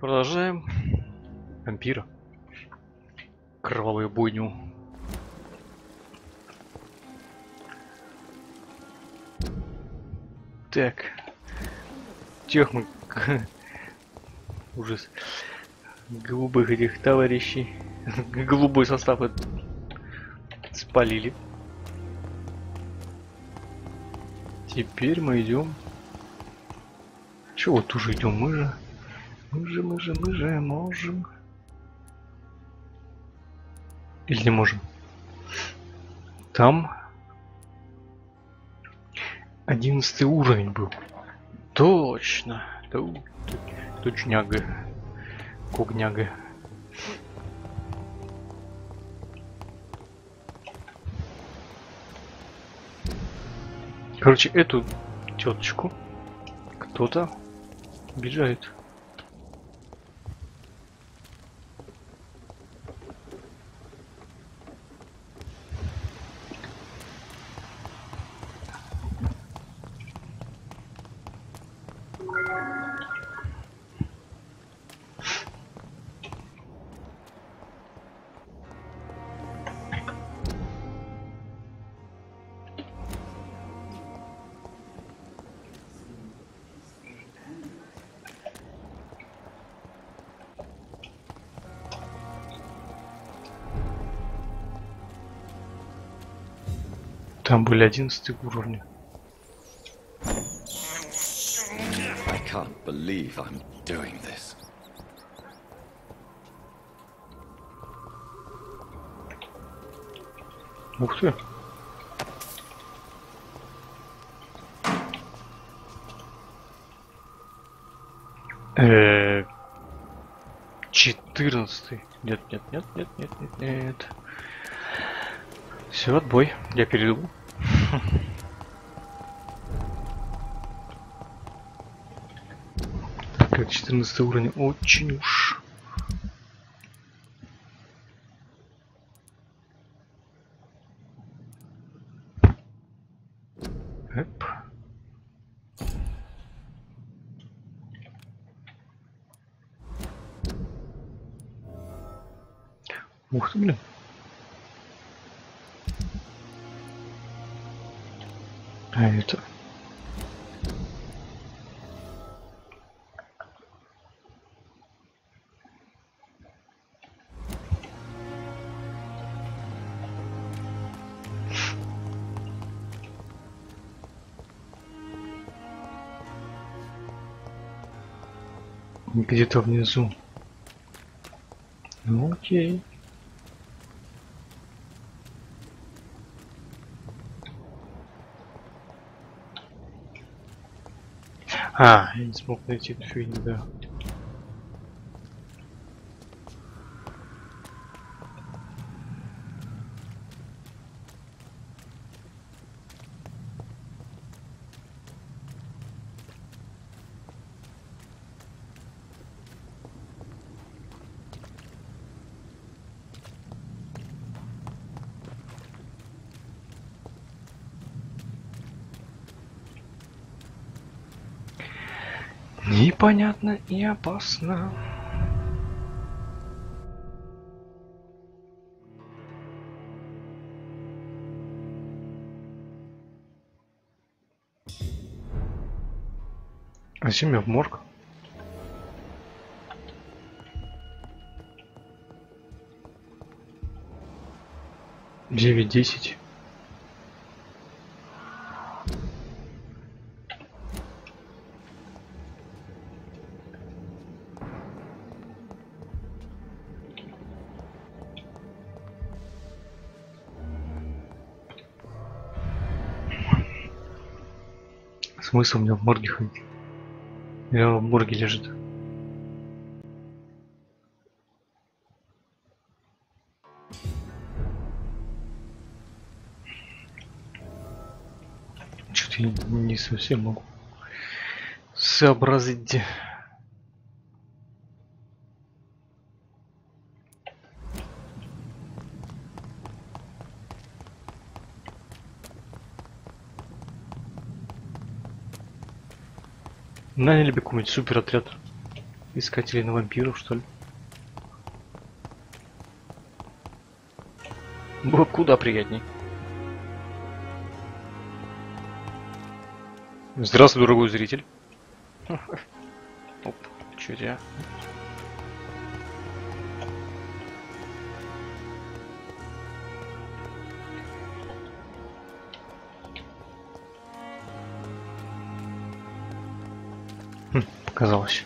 Продолжаем. Вампира. Кровавую бойню. Так. Тех мы ужас. Голубых этих товарищей. Голубой состав спалили. Теперь мы идем. Чего вот уже идем? Мы же можем. Или не можем? Там 11 уровень был. Точно. Точняга. Когняга. Короче, эту теточку кто-то обижает. Там были 11 уровня. I can't believe I'm doing this. Ух ты. Э, 14. Нет. Все, отбой. Я перейду. Так как 14 уровень очень уж. Эп. Ух ты, блин. А это... Где-то внизу. Ну, окей. А, я не смог найти эту фигню, да. Непонятно и опасно. А зачем я в морг? Девять, 10. Смысл мне в морге ходить? Или он в морге лежит? Что-то я не совсем могу сообразить. Наняли бы какой-нибудь супер отряд Искатели на вампиров, что ли? Было куда приятней. Здравствуй, дорогой зритель. Оп, чё я? Показалось.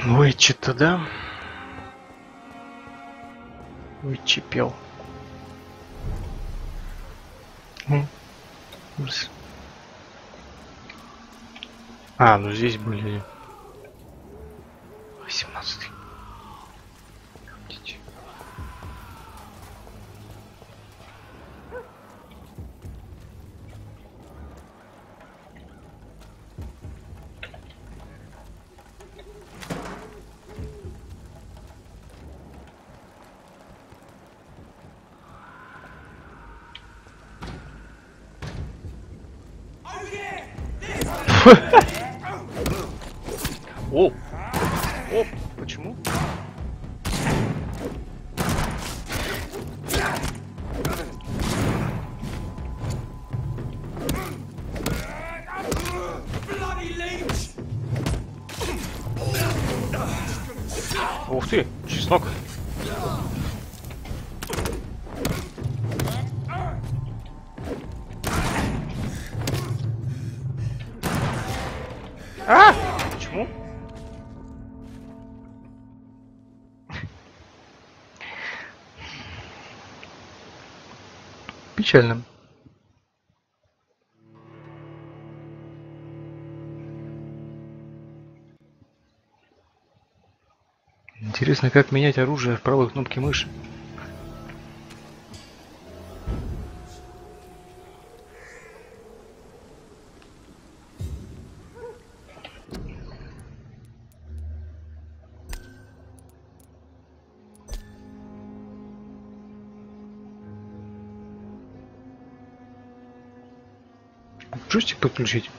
Ой, что-то да. Ой, чипел. А, ну здесь были 18-й. О! О! Почему? Ух ты! Чеснок! А! Почему? Печально. Интересно, как менять оружие в правой кнопке мыши. Джойстик подключить.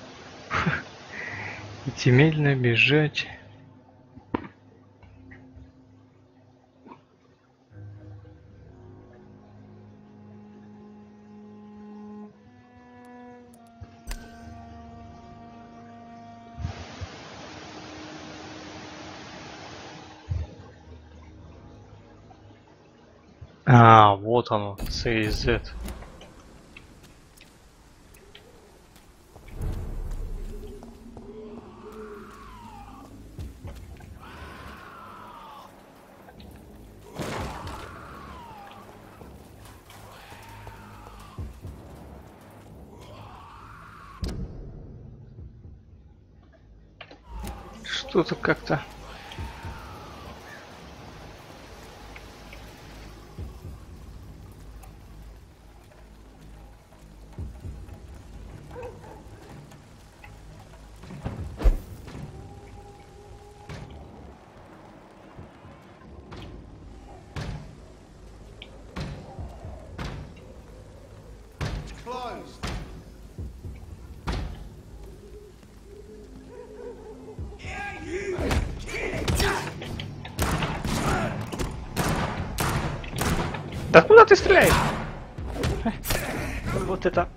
Идти медленно, бежать. А, вот оно, C и Z. Что-то как-то... Да куда ты стреляешь? Вот это...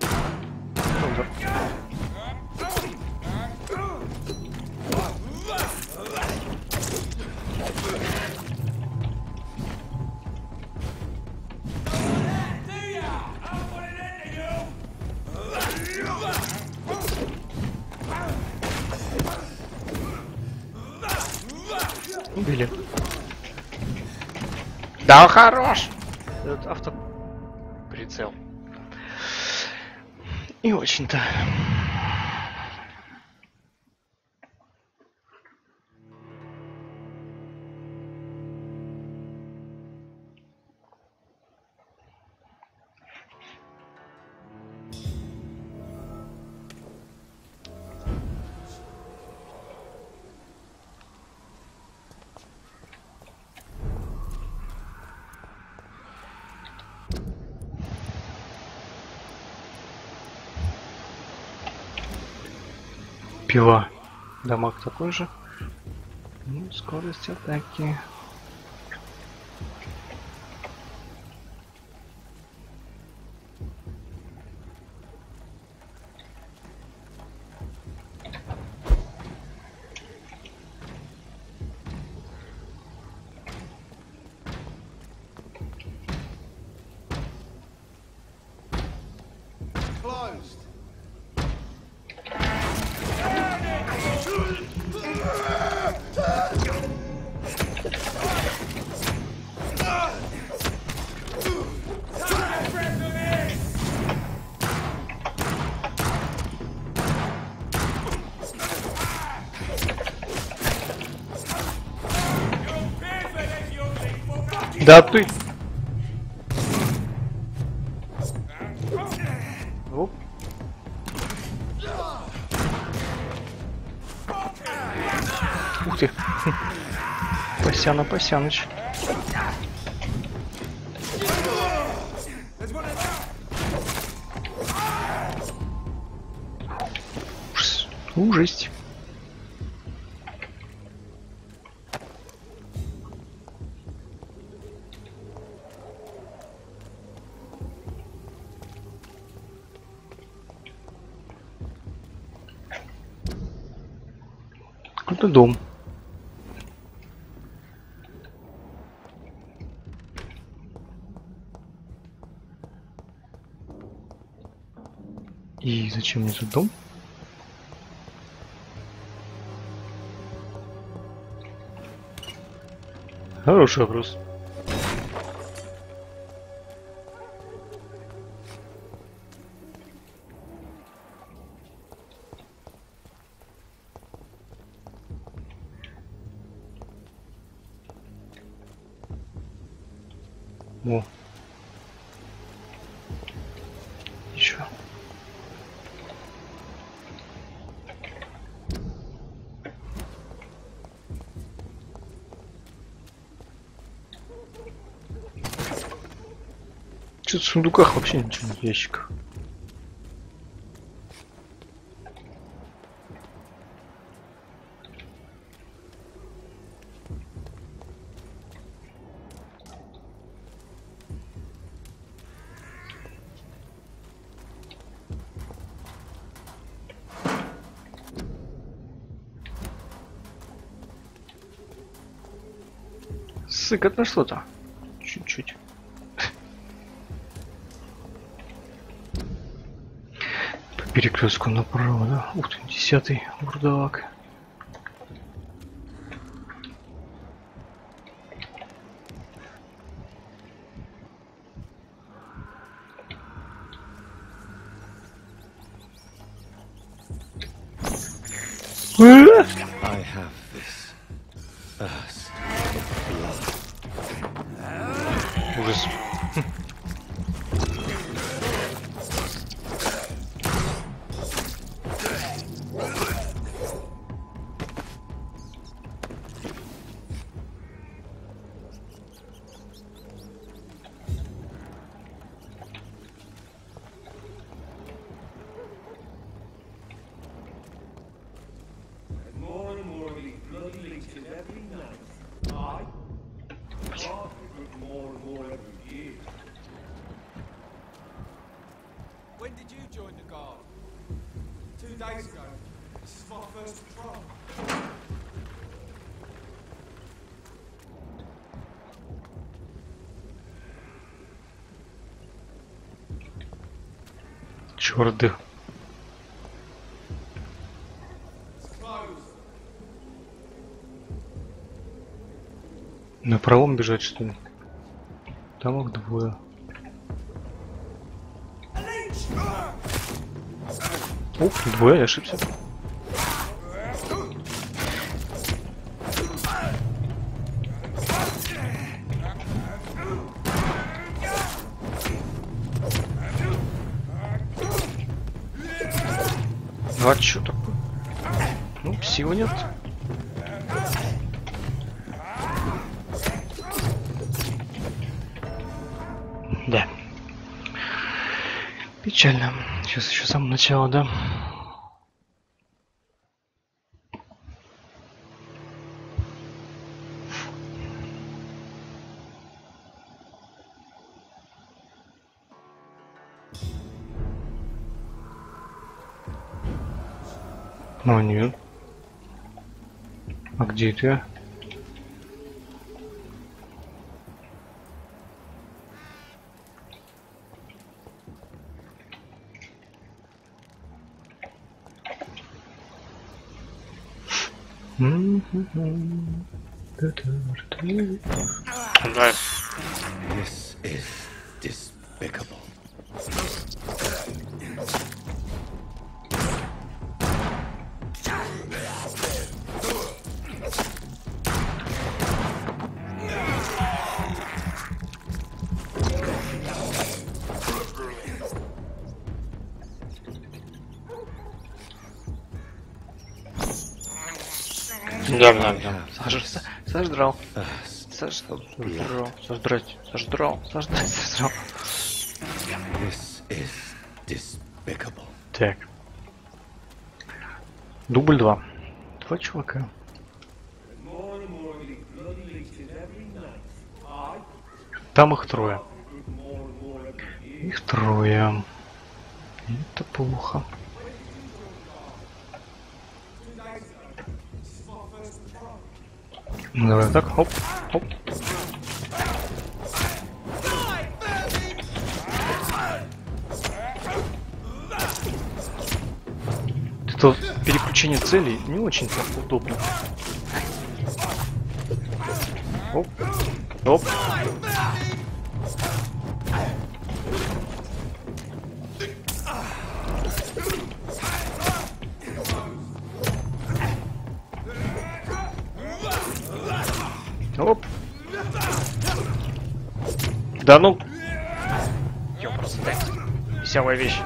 Убили. Да, хорош! Этот автоприцел. И очень-то. Пила. Дамаг такой же. Ну, скорость атаки. Closed. Да ты! Оп. Ух ты! Посяна, Посяныч. Ужасть. Какой-то дом. И зачем мне тут дом? Хороший вопрос. О. Еще. Что-то в сундуках вообще ничего нет в ящиках. Сыкотно что-то. Чуть-чуть. По перекрестку направо, да? Ух ты, 10-й бурдалак. I have this thirst for blood. Ужас. More and more of these bloody leeches every night. I more and more every year. When did you join the guard? 2 days ago. This is my first patrol. Чёрт. На пролом бежать, что ли? Там их двое. Ух, двое, я ошибся. Ну а чё такое? Ну, сил нет. Да. Печально. Сейчас еще с самого начала, да? Ну нет. А где это? This is despicable. Да. Сожрал. Сожрал. This is despicable. Так. Дубль 2. Два чувака. More and more we bloody leeches every night. Aye, Там их трое. more and more every year. Их трое. Это плохо. Ну, давай так, хоп, хоп. Это вот переключение целей не очень-то удобно. Оп, оп. Оп. Да ну. Ёпрст, веселая вещь.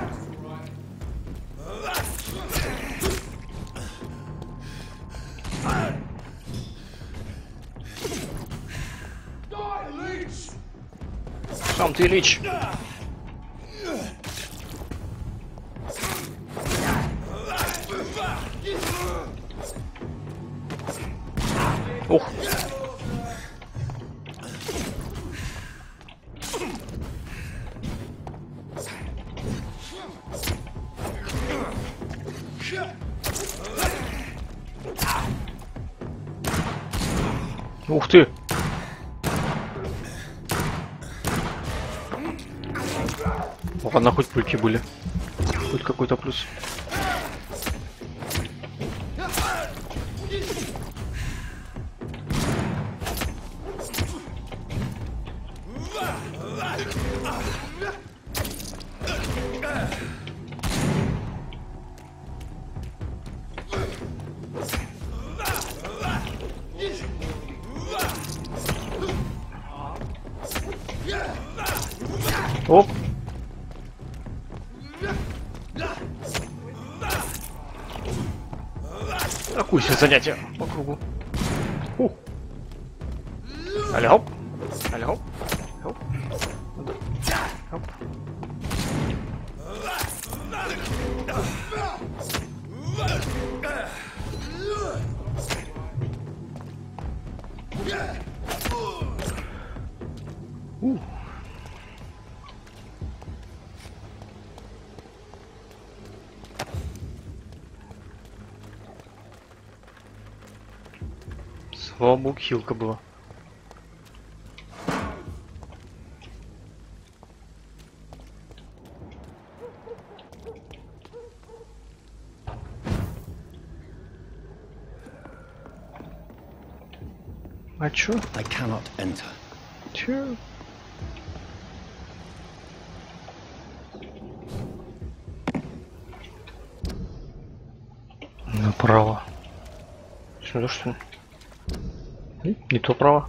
Сам ты лич. Ух. Ух ты! Ладно, хоть пульки были. Хоть какой-то плюс. Оп! Такое себе занятие по кругу. Аля хоп. Аля хоп. Хоп. Хоп. Слава богу, хилка была. А чё? I cannot enter. Чё? Направо. Сюда что ли? Не то право.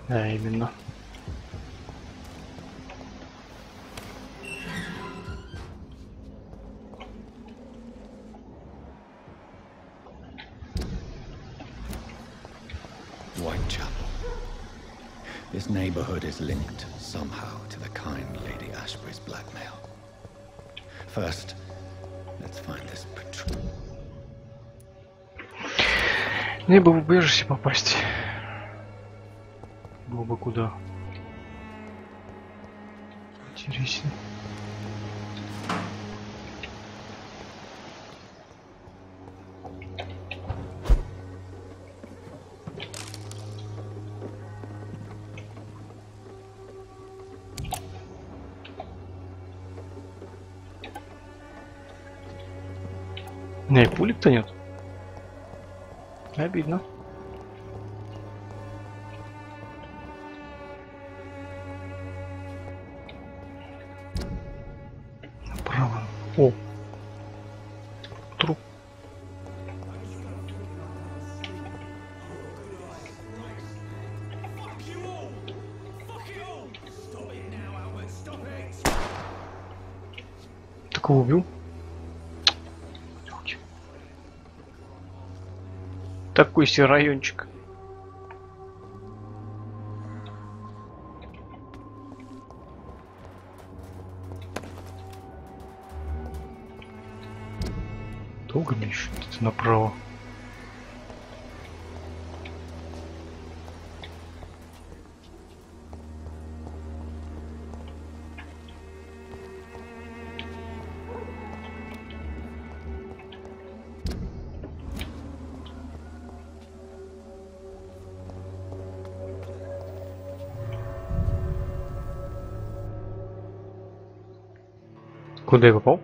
Да, именно. Whitechapel. This neighborhood is linked somehow to the kind Lady Ashbury's blackmail. First, let's find this patrol. Мне бы в убежище попасть. Было бы куда. интереснее. Не, и пулик-то нет. Обидно. Направо. О! Труп. Такого убил? Такой себе райончик. Долго мне еще где-то направо. Куда я попал?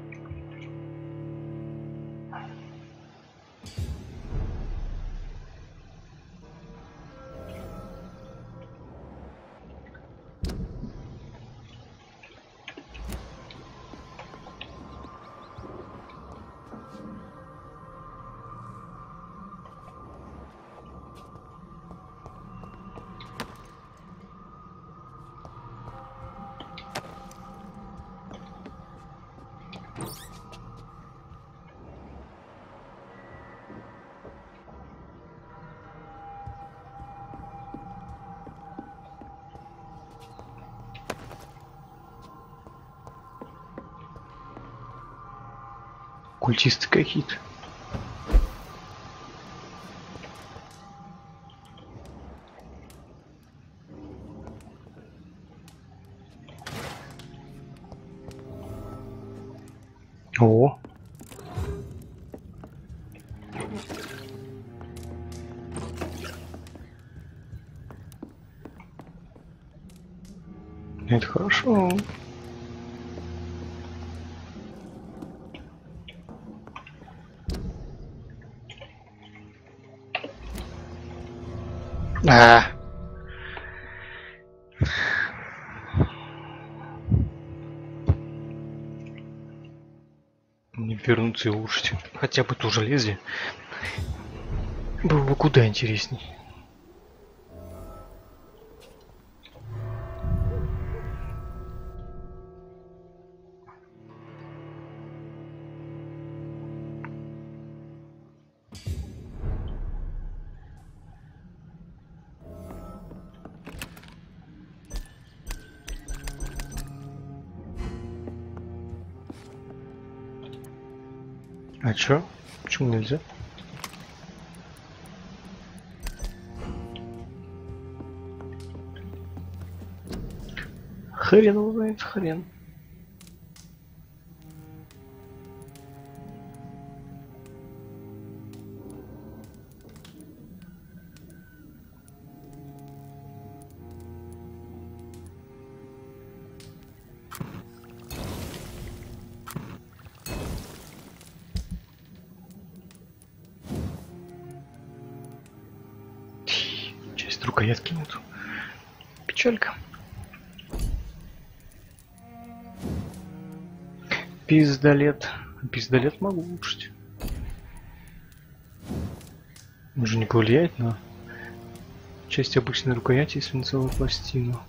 Культисты какие-то. О. Это хорошо. А. Не вернуться и улучшить. Хотя бы ту железо. Было бы куда интересней. А чё? Почему нельзя? Хрен его знает, хрен. Часть рукоятки нету. Печалька. Пиздолет. Пиздолет могу улучшить. Он же не повлияет на часть обычной рукояти, если на целую пластину.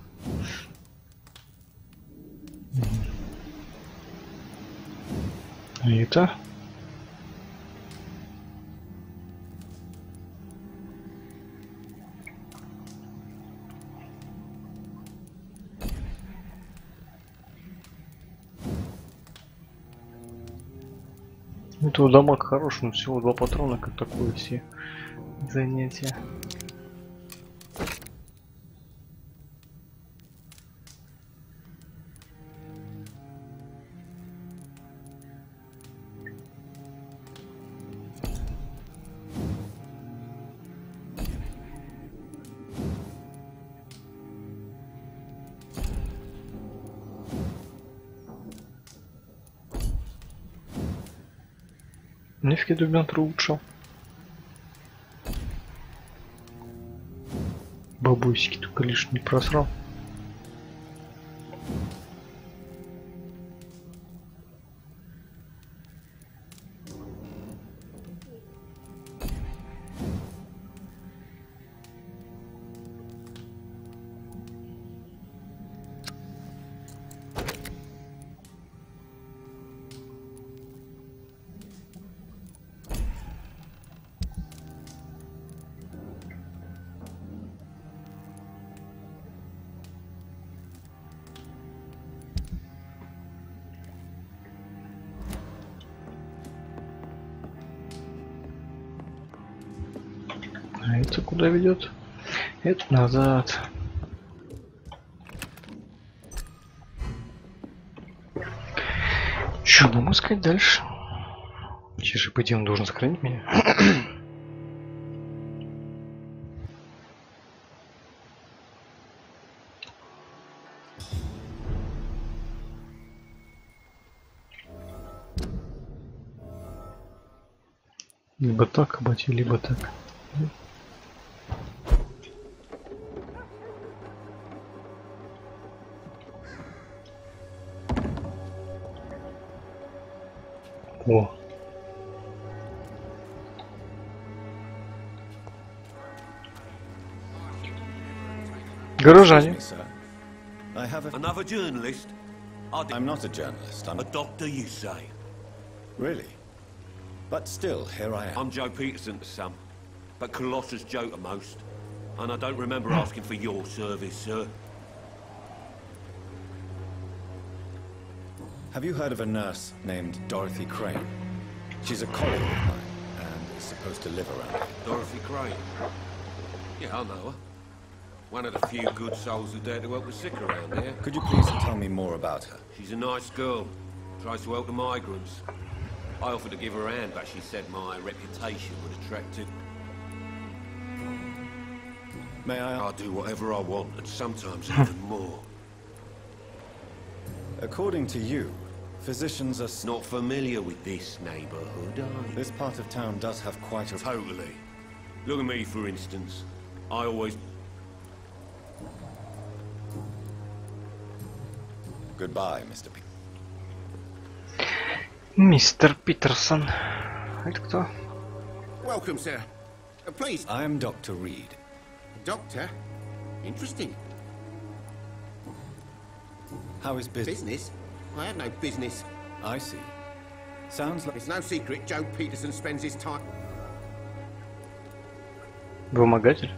А это? Это дамаг хороший, но всего 2 патрона, как такое все занятия. Нефиг дублентру улучшил. Бабусики только лишь не просрал. А это куда ведет? Это назад. Что нам искать дальше? Сейчас же, по идее, он должен сохранить меня. Либо так, абати, либо так. О. Горожане. I have a... Another journalist? I'm not a journalist. I'm A doctor, you say? really. But still, here I am. I'm Joe Peterson to some, but Colossus Joe to most. And I don't remember asking for your service, sir. Have you heard of a nurse named Dorothy Crane? She's a colleague of mine and is supposed to live around here. Dorothy Crane? Yeah, I know her. One of the few good souls who dare to help the sick around here. Could you please tell me more about her? She's a nice girl. Tries to help the migrants. I offered to give her a hand, but she said my reputation would attract it. May I I'll do whatever I want, and sometimes even more. According to you, physicians are... Not familiar with this neighborhood, are you? This part of town does have quite a... Totally. Look at me, for instance. I always... Goodbye, Mr. P. Мистер Питерсон. Это кто? Welcome, sir. Please, I am Dr. Reed. doctor. Interesting. How is business? Business? I have no business. I see. Sounds like... It's no secret Joe Peterson spends his time... Вымогатель?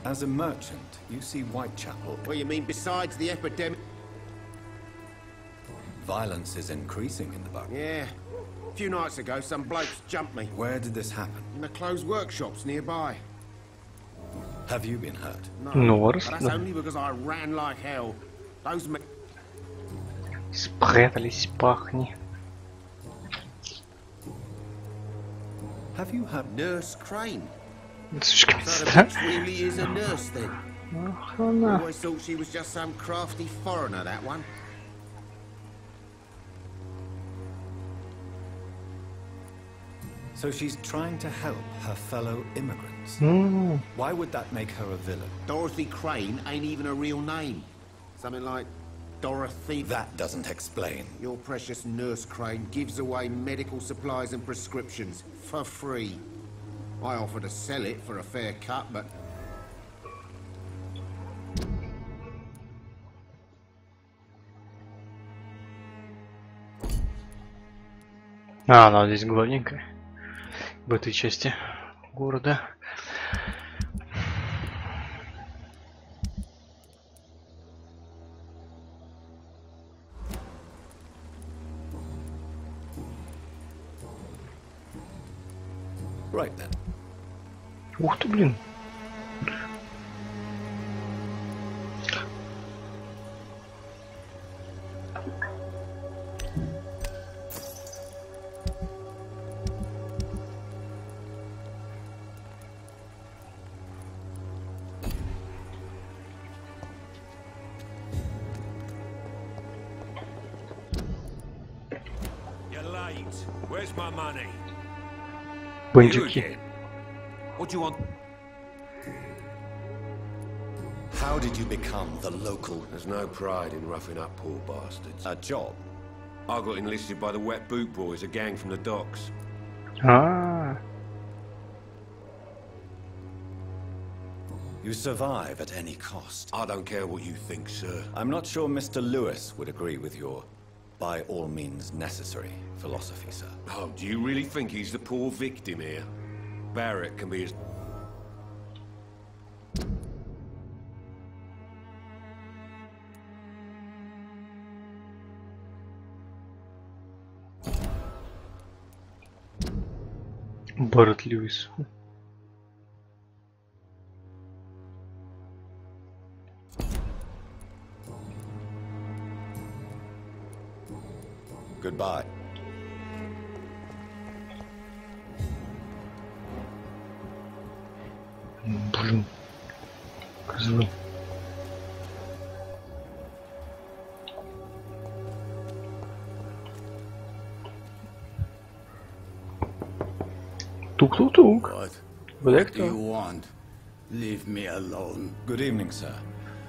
As a merchant, you see Whitechapel. What do you mean besides the epidemic? Violence is increasing in the borough. Yeah. A few nights ago, some blokes jumped me Where did this happen? in the closed workshops nearby. Have you been hurt? No, Ну, but that's only because I ran like hell. Those men... Спрятались, пахни. Have you had... Nurse Crane. Слишком So the странно. bitch really is a nurse then. Ах, она. Always thought she was just some crafty foreigner, that one. So she's trying to help her fellow immigrants. Why would that make her a villain? Dorothy Crane ain't even a real name. Something like Dorothy... That doesn't explain. Your precious Nurse Crane gives away medical supplies and prescriptions for free. I offer to sell it for a fair cut, but... А, она здесь главненькая. В этой части города. Right then. Ух ты, блин. You're late. Where's my money? You Бандюки. again? What do you want? How did you become the local... There's no pride in roughing up poor bastards. A job? I got enlisted by the Wet Boot Boys, a gang from the docks. А, You survive at any cost. I don't care what you think, sir. I'm not sure Mr. Lewis would agree with your by all means necessary philosophy, sir. Oh, do you really think he's the poor victim here? Barrett can be as... Барретт Льюис. Goodbye. Блин. Козлы. Тук-тук-тук. What do you want? Leave me alone. Good evening, sir.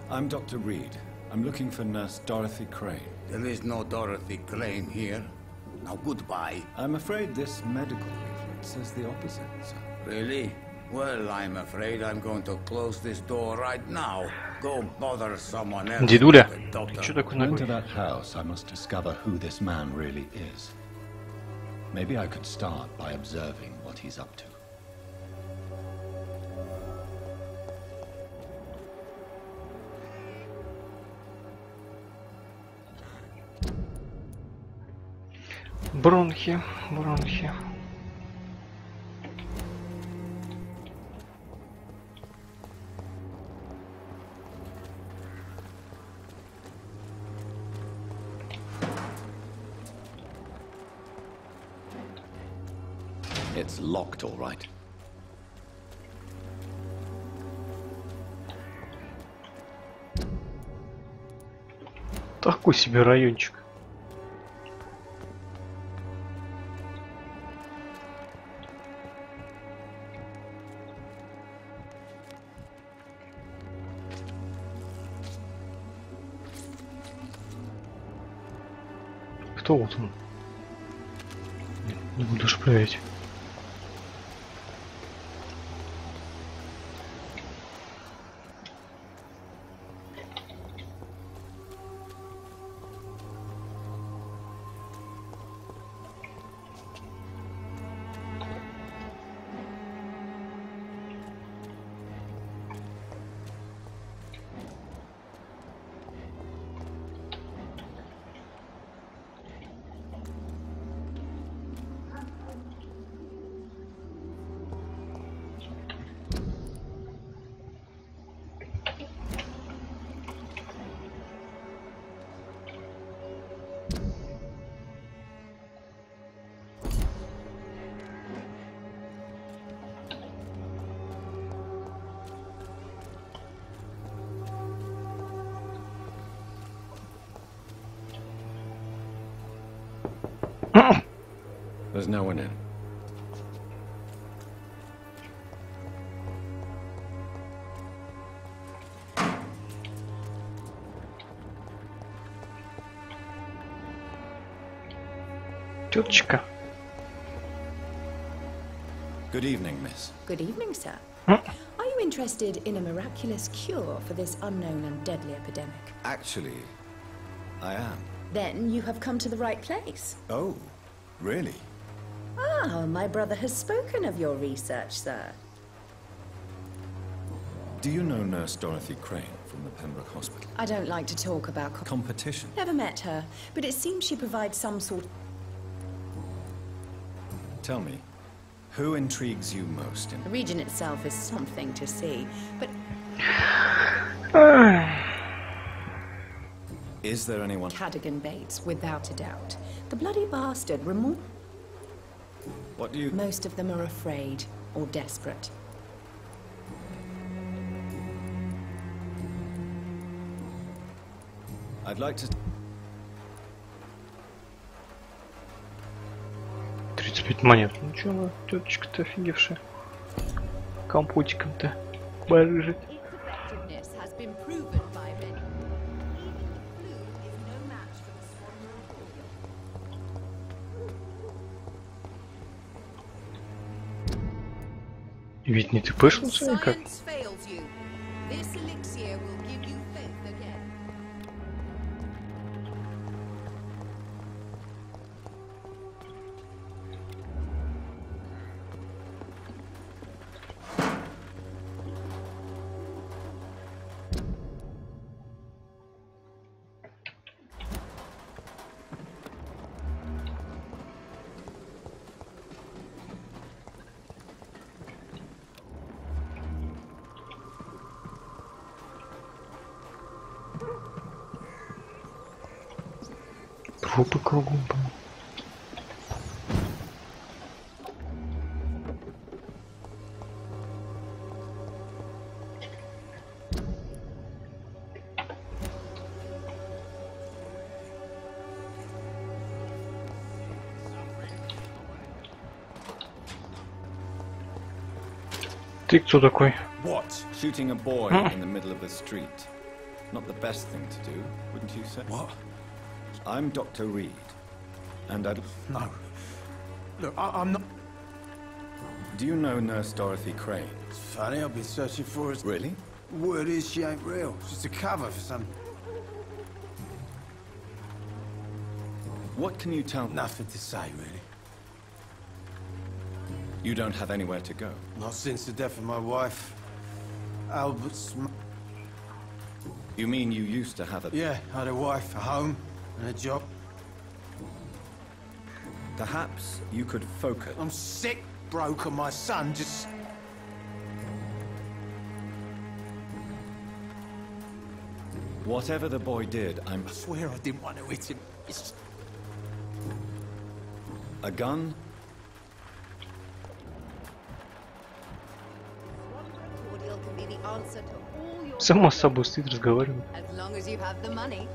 I'm Dr. Reed. I'm looking for Nurse Dorothy Crane. There is no Dorothy Crane here. Now goodbye. I'm afraid this medical leaflet says the opposite, sir. Really? Well, I'm afraid I'm going to close this door right now. Go bother someone else. Дедуля, Doctor. ты чё такой Into ногой? that house, I must discover who this man really is. Maybe I could start by observing what he's up to. Бронхи, бронхи. It's locked, all right. Такой себе райончик. Кто вот он? Не буду проверять. There's no one in. Теточка. Good evening, miss. Good evening, sir. Hmm? Are you interested in a miraculous cure for this unknown and deadly epidemic? Actually, I am. Then you have come to the right place. Oh, really? Ah, my brother has spoken of your research, sir. Do you know Nurse Dorothy Crane from the Pembroke Hospital? I don't like to talk about... Competition? Never met her, but it seems she provides some sort... Tell me, who intrigues you most in... The region itself is something to see, but... Is there anyone... Cadogan Bates, without a doubt. The bloody bastard removed... What do you... Most of them are afraid or desperate. I'd like to... 35 монет. Ну чё, теточка-то офигевшая. Компотиком-то барыжит. Its effectiveness has been proven by many. Even if blue is no match for the Swanner Ведь не ты пышился никак? Science fails you. This elixir will give you faith again. Трупы кругом. Ты кто такой? What? Shooting a boy in the middle of the street. Not the best thing to do, wouldn't you say? What? I'm Dr. Reed, and I'd... No. Look, I'm not... Do you know Nurse Dorothy Crane? It's funny, I've been searching for her. Really? Word is she ain't real. She's a cover for some... What can you tell me? Nothing to say, really. You don't have anywhere to go. Not since the death of my wife. Albert's... You mean you used to have a... Yeah, I had a wife, a home, and a job. Perhaps you could focus. I'm sick, broke, and my son just... Whatever the boy did, I swear I didn't want to hit him. It's... A gun? Cordial can be the answer to all your Само с собой стоит, разговаривает. as long as you have the money.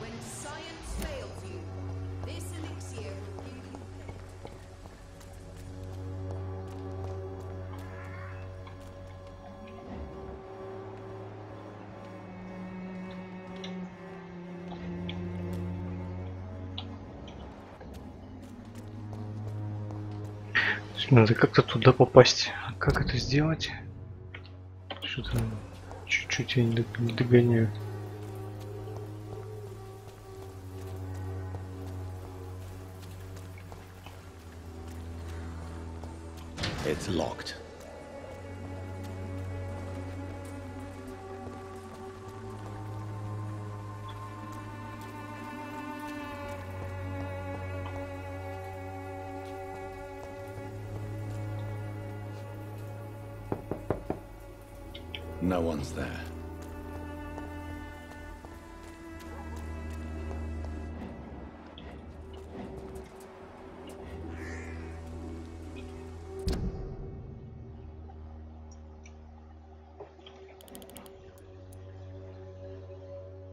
When science fails you, this elixir will give you faith. Надо как-то туда попасть. Как это сделать? Что-то чуть-чуть я не догоняю. It's locked. No one's there.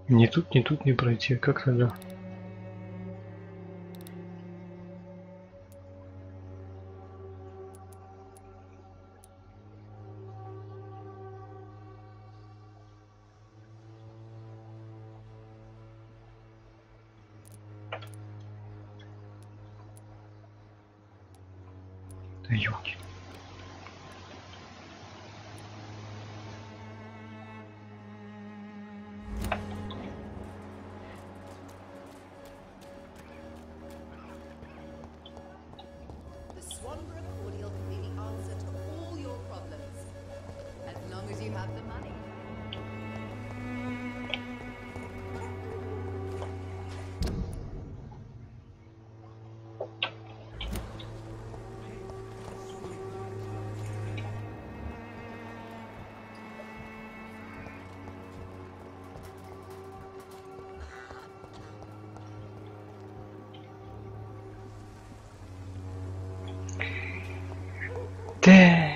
Ни тут, ни тут не пройти. Как тогда? Да ёлки. The Swanborough cordial can be the answer to all your problems, as long as you have the money. Так.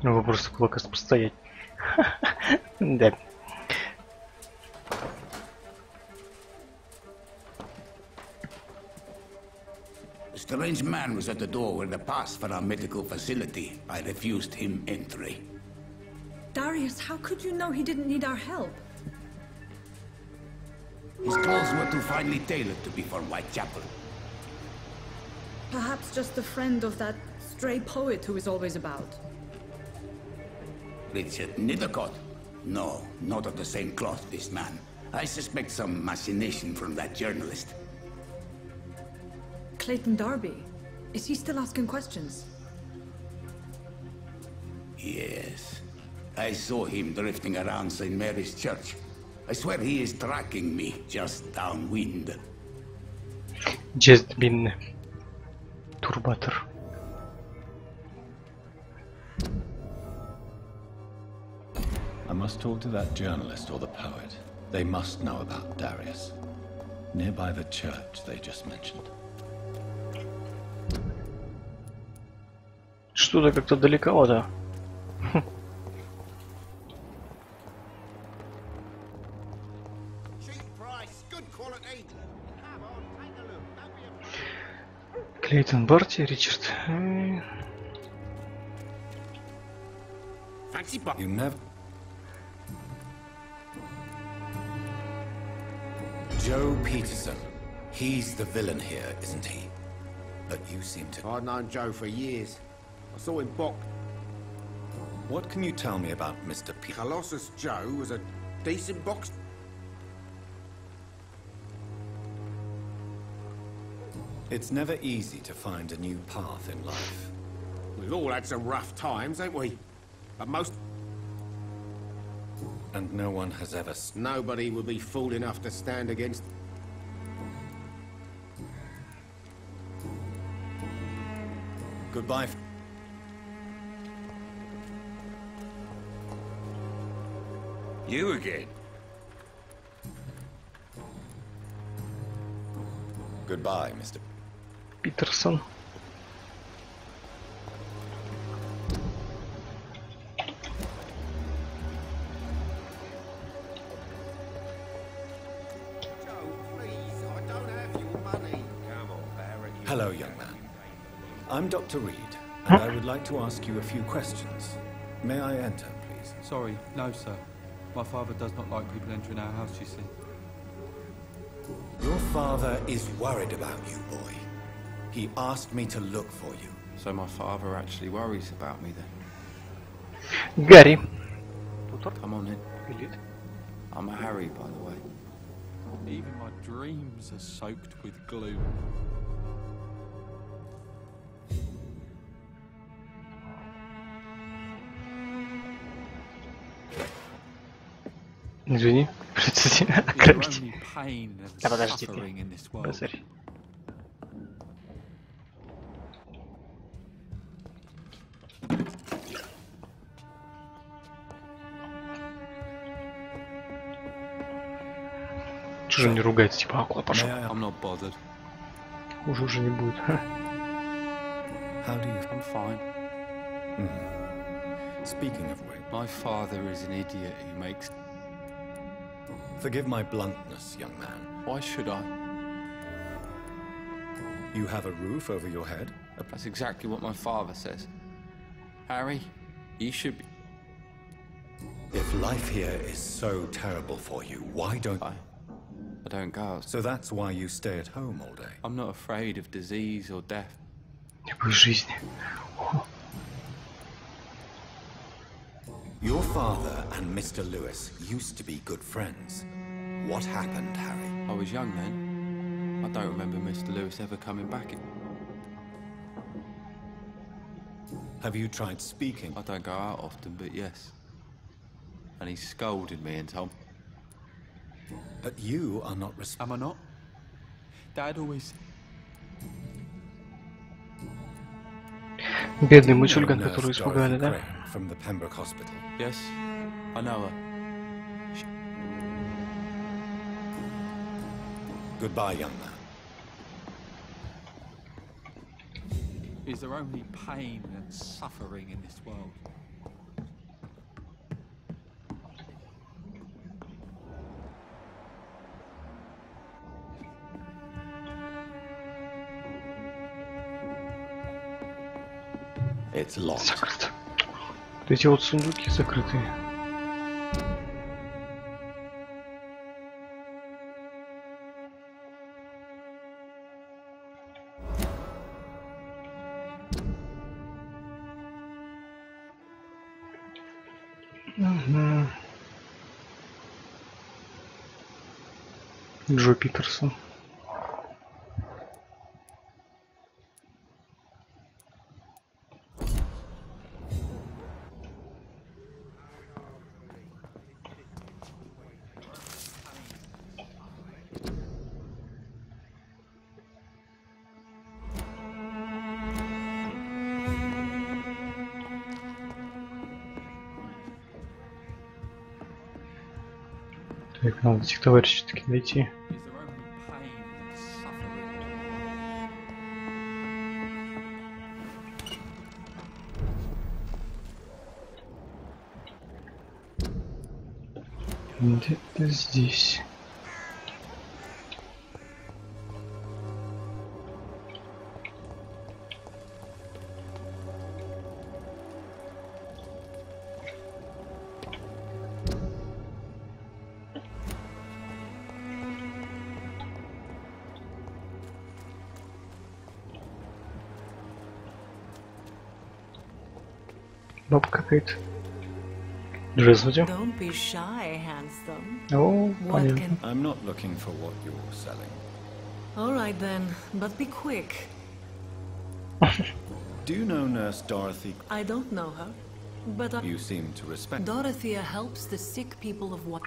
Ну, вы просто плохо постоять. Да. A strange man was at the door with a pass for our medical facility. I refused him entry. Darius, how could you know he didn't need our help? His clothes were too finely tailored to be for Whitechapel. Perhaps just a friend of that stray poet who is always about. Richard Nithercott? No, not of the same cloth, this man. I suspect some machination from that journalist. Clayton Darby. Is he still asking questions? Yes. I saw him drifting around St. Mary's Church. I swear he is tracking me just downwind. Just been Turbator. I must talk to that journalist or the poet. They must know about Darius. Nearby the church they just mentioned. Что-то как-то далековато. Клейтон Барти, Ричард. You never... Joe Peterson. He's the villain here, isn't he? But you seem to... I've known Joe for years. I saw him box. What can you tell me about Mr. Peterson? Colossus Joe was a decent boxer. It's never easy to find a new path in life. We've all had some rough times, ain't we? But most... And no one has ever... Nobody would be fool enough to stand against... Goodbye. You again? Goodbye, Mr. Питерсон. Hello, young man. I'm Dr. Reed, and I would like to ask you a few questions. May I enter, please? Sorry, no, sir. My father does not like people entering our house, you see. Your father is worried about you, boy. He asked me to look for you. So my father actually worries about me then? Гарри. Come on in. I'm Harry, by the way. Even my dreams are soaked with gloom. Извини, придется The ограбить. only pain and Да подожди suffering ты. in this world. Базарь. Чего же не ругается, типа, а куда пошел? I'm not bothered. Уже не будет. How do you... I'm fine. Speaking of which, My father is an idiot who makes... forgive my bluntness, young man. Why should I? You have a roof over your head? That's exactly what my father says. Harry, you should be... If life here is so terrible for you, why don't... I don't go out. So that's why you stay at home all day? I'm not afraid of disease or death. Такой жизни. Your father and Mr. Lewis used to be good friends. What happened, Harry? I was young then. I don't remember Mr. Lewis ever coming back. Have you tried speaking? I don't go out often, but yes. And he scolded me and told me. But you are not Am I not? Dad always... Бедный мальчуган, который испугали, да? From the Pembroke Hospital. Yes, I know her. Goodbye, young man. Is there only pain and suffering in this world? It's locked. Закрыто. Вот эти вот сундуки закрытые. Угу. Джо Питерсон. Так, надо этих товарищей таки найти. Где-то здесь. Баба какая-то. Здравствуйте. Don't be shy, handsome. О, What понятно. can... I'm not looking for what you're selling. All right then, but be quick. Do you know Nurse Dorothy? I don't know her, but You seem to respect Dorothea helps the sick people of what?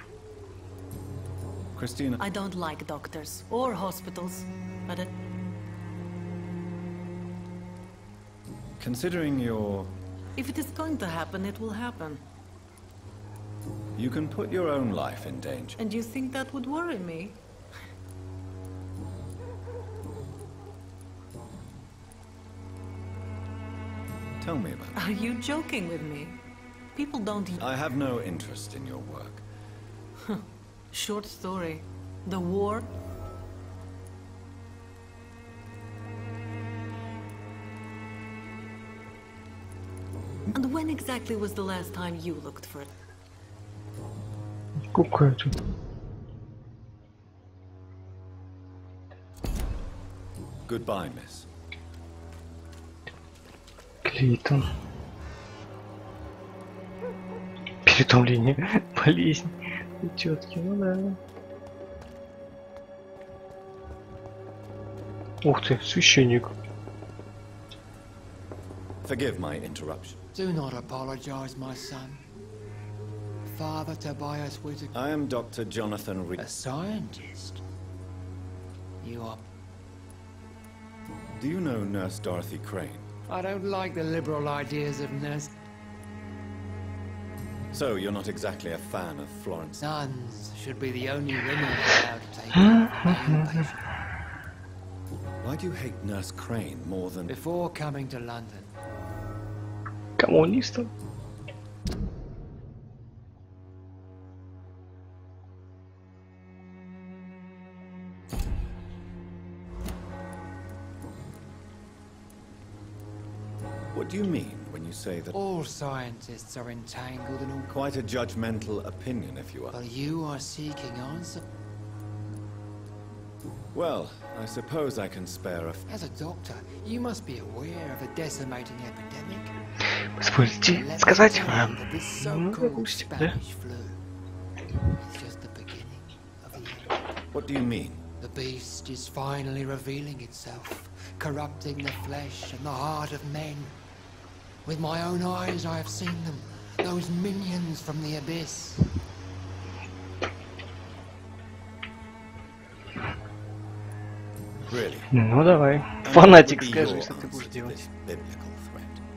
Christina. I don't like doctors or hospitals, but Considering your... if it is going to happen, it will happen. You can put your own life in danger. And you think that would worry me? Tell me about it. Are you joking with me? People don't... I have no interest in your work. Short story. The war... And when exactly was the last time you looked for it? Какая тут? Goodbye, miss. Клейтон. Перетомление. Болезнь. Тетки, ну да. Ух ты, священник. Forgive my interruption. Do not apologize, my son. Father Tobias Whittaker. I am Dr. Jonathan Reed. A scientist? You are... Do you know Nurse Dorothy Crane? I don't like the liberal ideas of nurse. So, you're not exactly a fan of Florence? Nuns should be the only women allowed to take care of male patients. Why do you hate Nurse Crane more than... Before coming to London, Коммунистов. What do you mean when you say that... all scientists are entangled in all... Quite a judgmental opinion, if you are. Well, you are seeking answer. Well, I suppose I can spare a... As a doctor, you must be aware of a decimating epidemic. Позвольте Let me сказать tell you вам. that this Ну, so-called допустим, да? Spanish flu is just the beginning of the end. What do you mean? The beast is finally revealing itself, corrupting the flesh and the heart of men. With my own eyes I have seen them. Those minions from the abyss. Really? Ну давай. Фанатик, скажи, что ты будешь делать.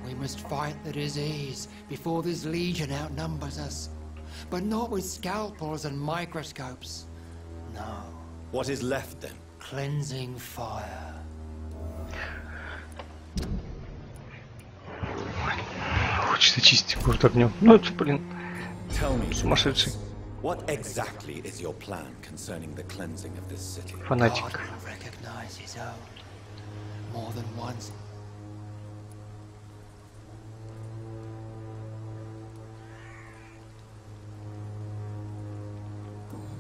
We must fight the disease before this legion outnumbers us. But not with scalpels and microscopes. No. What is left then? Cleansing fire. Хочет очистить город огнем. Ну это, блин, Tell me, сумасшедший. what exactly is your plan concerning the cleansing of this city? Фанатик. God will recognize his own. More than once.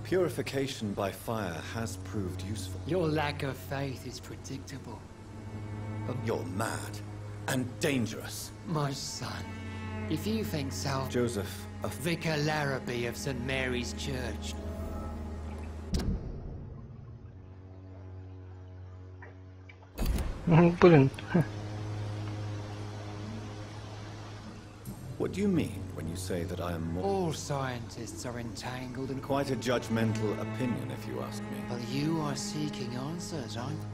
Purification by fire has proved useful. Your lack of faith is predictable. But you're mad and dangerous. My son, if you think Joseph, Vicar Larrabee of St. Mary's Church. Блин. What do you mean when you say that I am more... All scientists are entangled in... Quite a judgmental opinion, if you ask me. But you are seeking answers, aren't you?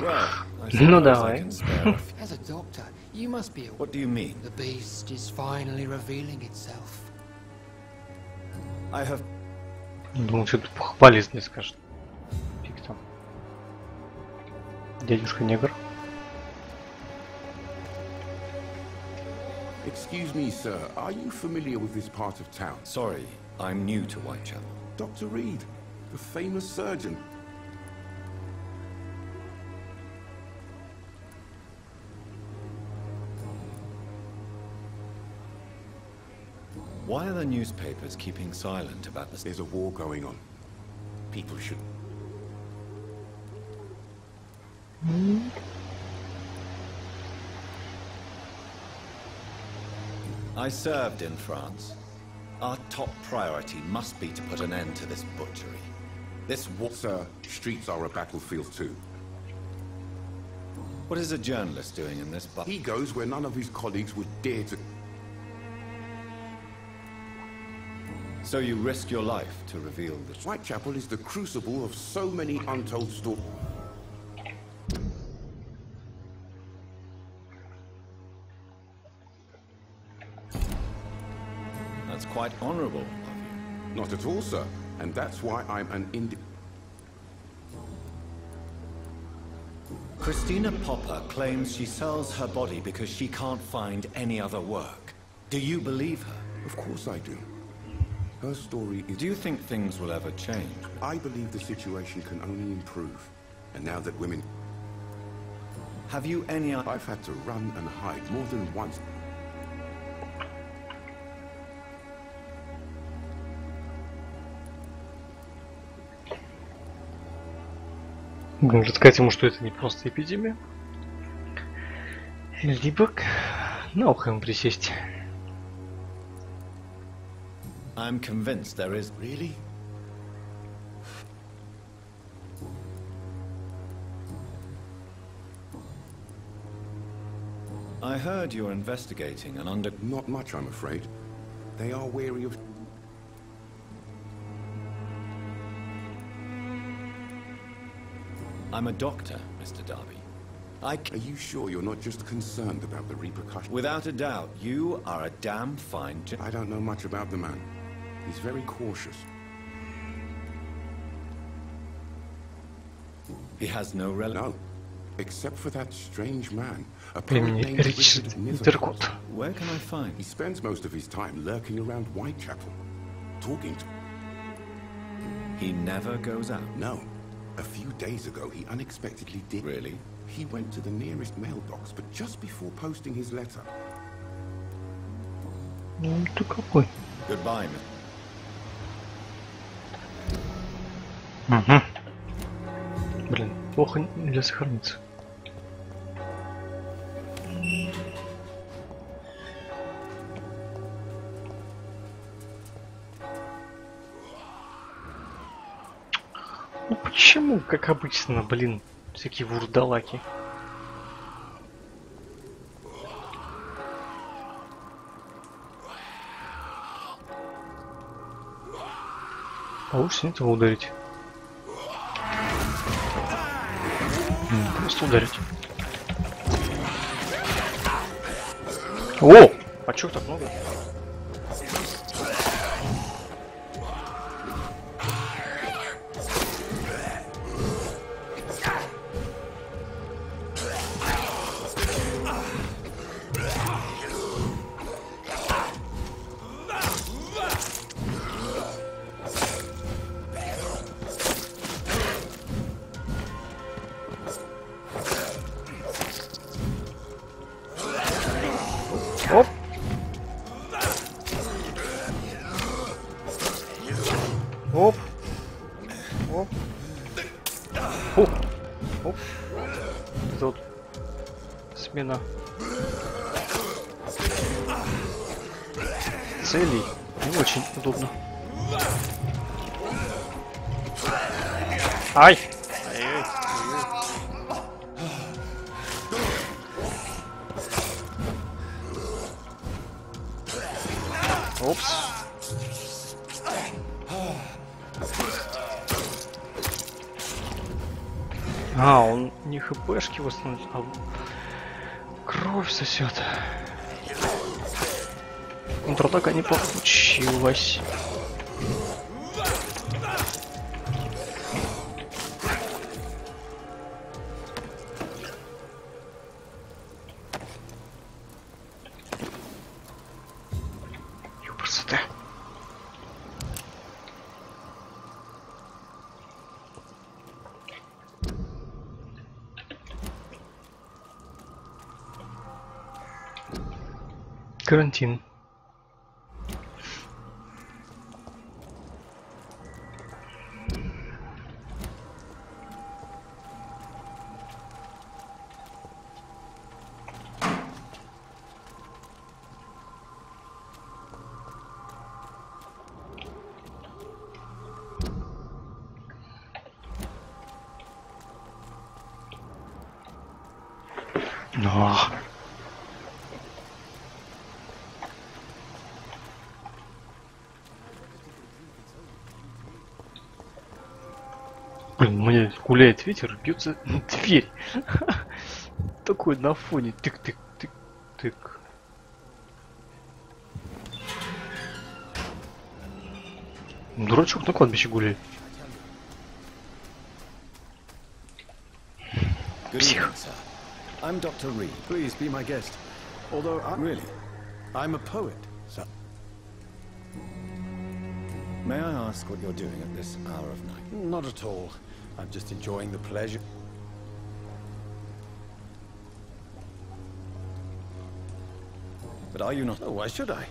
Well, I Ну suppose I давай. can spare a few. As a doctor, you must be aware. What do you mean? The beast is finally revealing itself. I have... Думал, что-то полезное скажет. Фиг там. Дядюшка негр. Excuse me, sir. Are you familiar with this part of town? Sorry, I'm new to Whitechapel. Dr. Reed, the famous surgeon. Why are the newspapers keeping silent about this? There's a war going on. People should... I served in France. Our top priority must be to put an end to this butchery. This war... Sir, streets are a battlefield too. What is a journalist doing in this He goes where none of his colleagues would dare to... So you risk your life to reveal the... Whitechapel is the crucible of so many untold stories. That's quite honorable of you. Not at all, sir. And that's why I'm an Christina Popper claims she sells her body because she can't find any other work. Do you believe her? Of course I do. Her story is... Do you think things will ever change? I believe the situation can only improve. And now that women... Have you any... I've had to run and hide more than once. Будем рассказать ему, что это не просто эпидемия. Либо на ухо ему присесть. I'm convinced there is... Really? I heard you're investigating an under... Not much, I'm afraid. They are wary of... I'm a doctor, Mr. Darby. Are you sure you're not just concerned about the repercussions? Without a doubt, you are a damn fine... I don't know much about the man. He's very cautious. He has no relation? No. Except for that strange man. A Племени Ричард. Where can I find? He spends most of his time lurking around Whitechapel. Talking to... He never goes out? No. A few days ago, he unexpectedly did. Really? He went to the nearest mailbox, but just before posting his letter. Ты какой? Goodbye, man. Угу. Блин, плохо нельзя сохраниться. Ну почему, как обычно, блин, всякие вурдалаки? А лучше с этого ударить. Просто ударить. О! А чё так много? Оп! Оп! Оп! Фу! Оп! Это вот смена целей не очень удобно. Ай! Ай-яй. Опс. А, он не хпшки восстановит, а кровь сосет. Контратака не получилась. Ёпрст. Карантин. Но. Блин, у меня гуляет ветер, бьется дверь. Такой на фоне. Тык-тык-тык-тык. Дурачок на кладбище гуляет. Псих. I'm Dr. Reed. Please be my guest. Although I'm a poet, sir. May I ask what you're doing at this hour of night? Not at all. I'm just enjoying the pleasure. But are you not? Oh, why should I?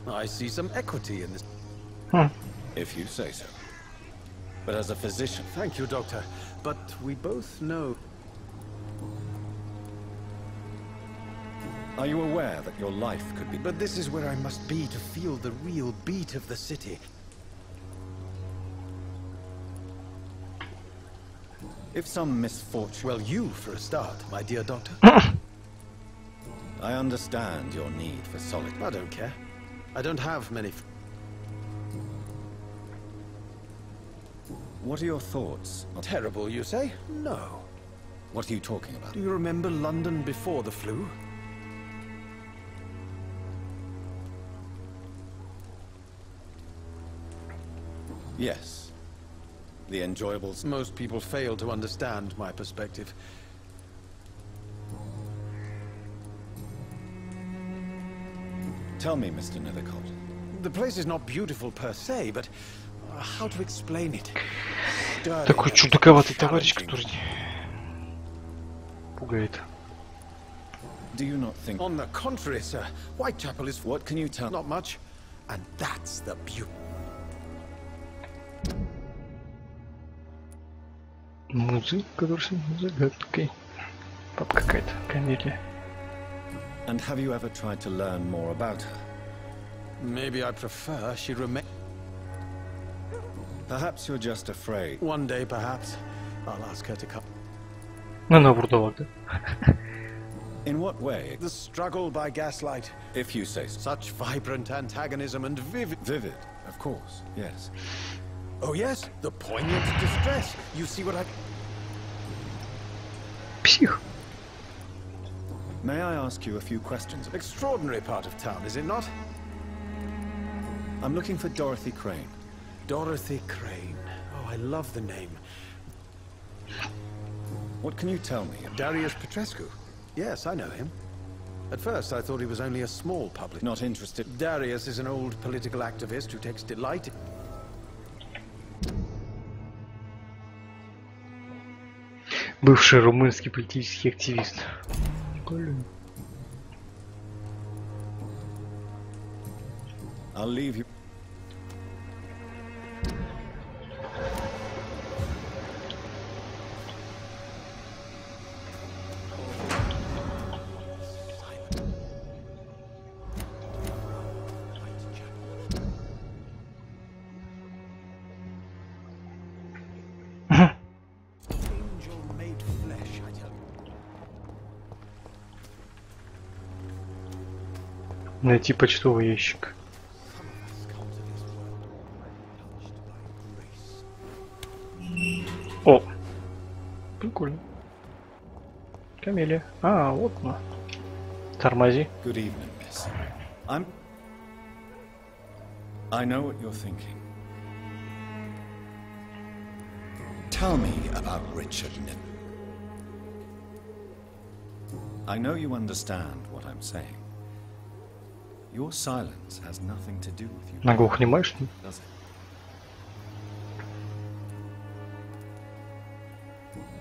I see some equity in this. If you say so. But as a physician... Thank you, Doctor. But we both know... Are you aware that your life could be... But this is where I must be to feel the real beat of the city. If some misfortune... Well, you for a start, my dear Doctor. I understand your need for solitude. I don't care. I don't have many... What are your thoughts? Terrible, you say? No. What are you talking about? Do you remember London before the flu? Yes. The enjoyables. Most people fail to understand my perspective. Tell me, Mr. Nethercott. The place is not beautiful per se, but how to explain it? Такой чудаковатый товарищ, который пугает. Do you not think? On the contrary, sir. Whitechapel is... What can you tell? Not much. And that's the beauty. Музыка, который загадкой. Пап какая-то комедия. And have you ever tried to learn more about her? Maybe I prefer she remain. Perhaps you're just afraid. One day, perhaps, I'll ask her to come. Ну, она вурдовак, да? In what way? The struggle by gaslight. If you say so. Such vibrant antagonism and vivid. Vivid, of course, yes. Oh yes, the poignant distress. You see what I... Псих. May I ask you a few questions? An extraordinary part of town, is it not? I'm looking for Dorothy Crane. Dorothy Crane. Oh, I love the name. What can you tell me? Darius Petrescu? Yes, I know him. At first, I thought he was only a small public. Not interested. Darius is an old political activist who takes delight in... Бывший румынский политический активист. Блин. I'll leave you. Найти почтовый ящик. О! Прикольно. Камелия. А, вот она. Тормози. Good evening, miss. I know what you're thinking. Tell me about Richard Niven. I know you understand what I'm saying. Your silence has nothing to do with you. На глухонемой, что ли? Does it?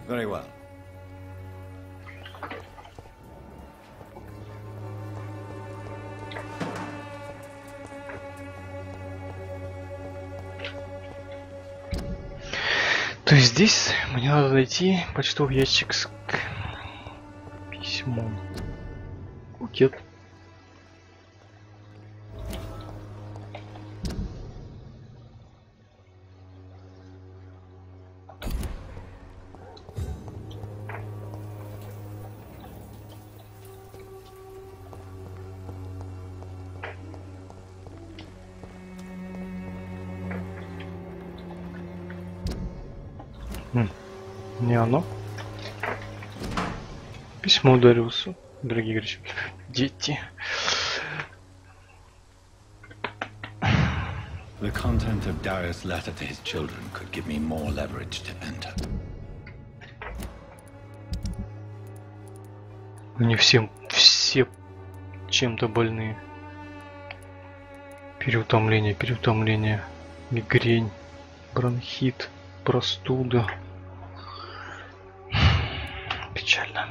Very well. То есть здесь мне надо найти почтовый ящик с письмом. Букет. Не оно. Письмо ударился. Дорогие горячие дети. The content of Darius' letter to his children could give me more leverage to enter. Они все чем-то больные. Переутомление, мигрень, бронхит, простуда. Печально.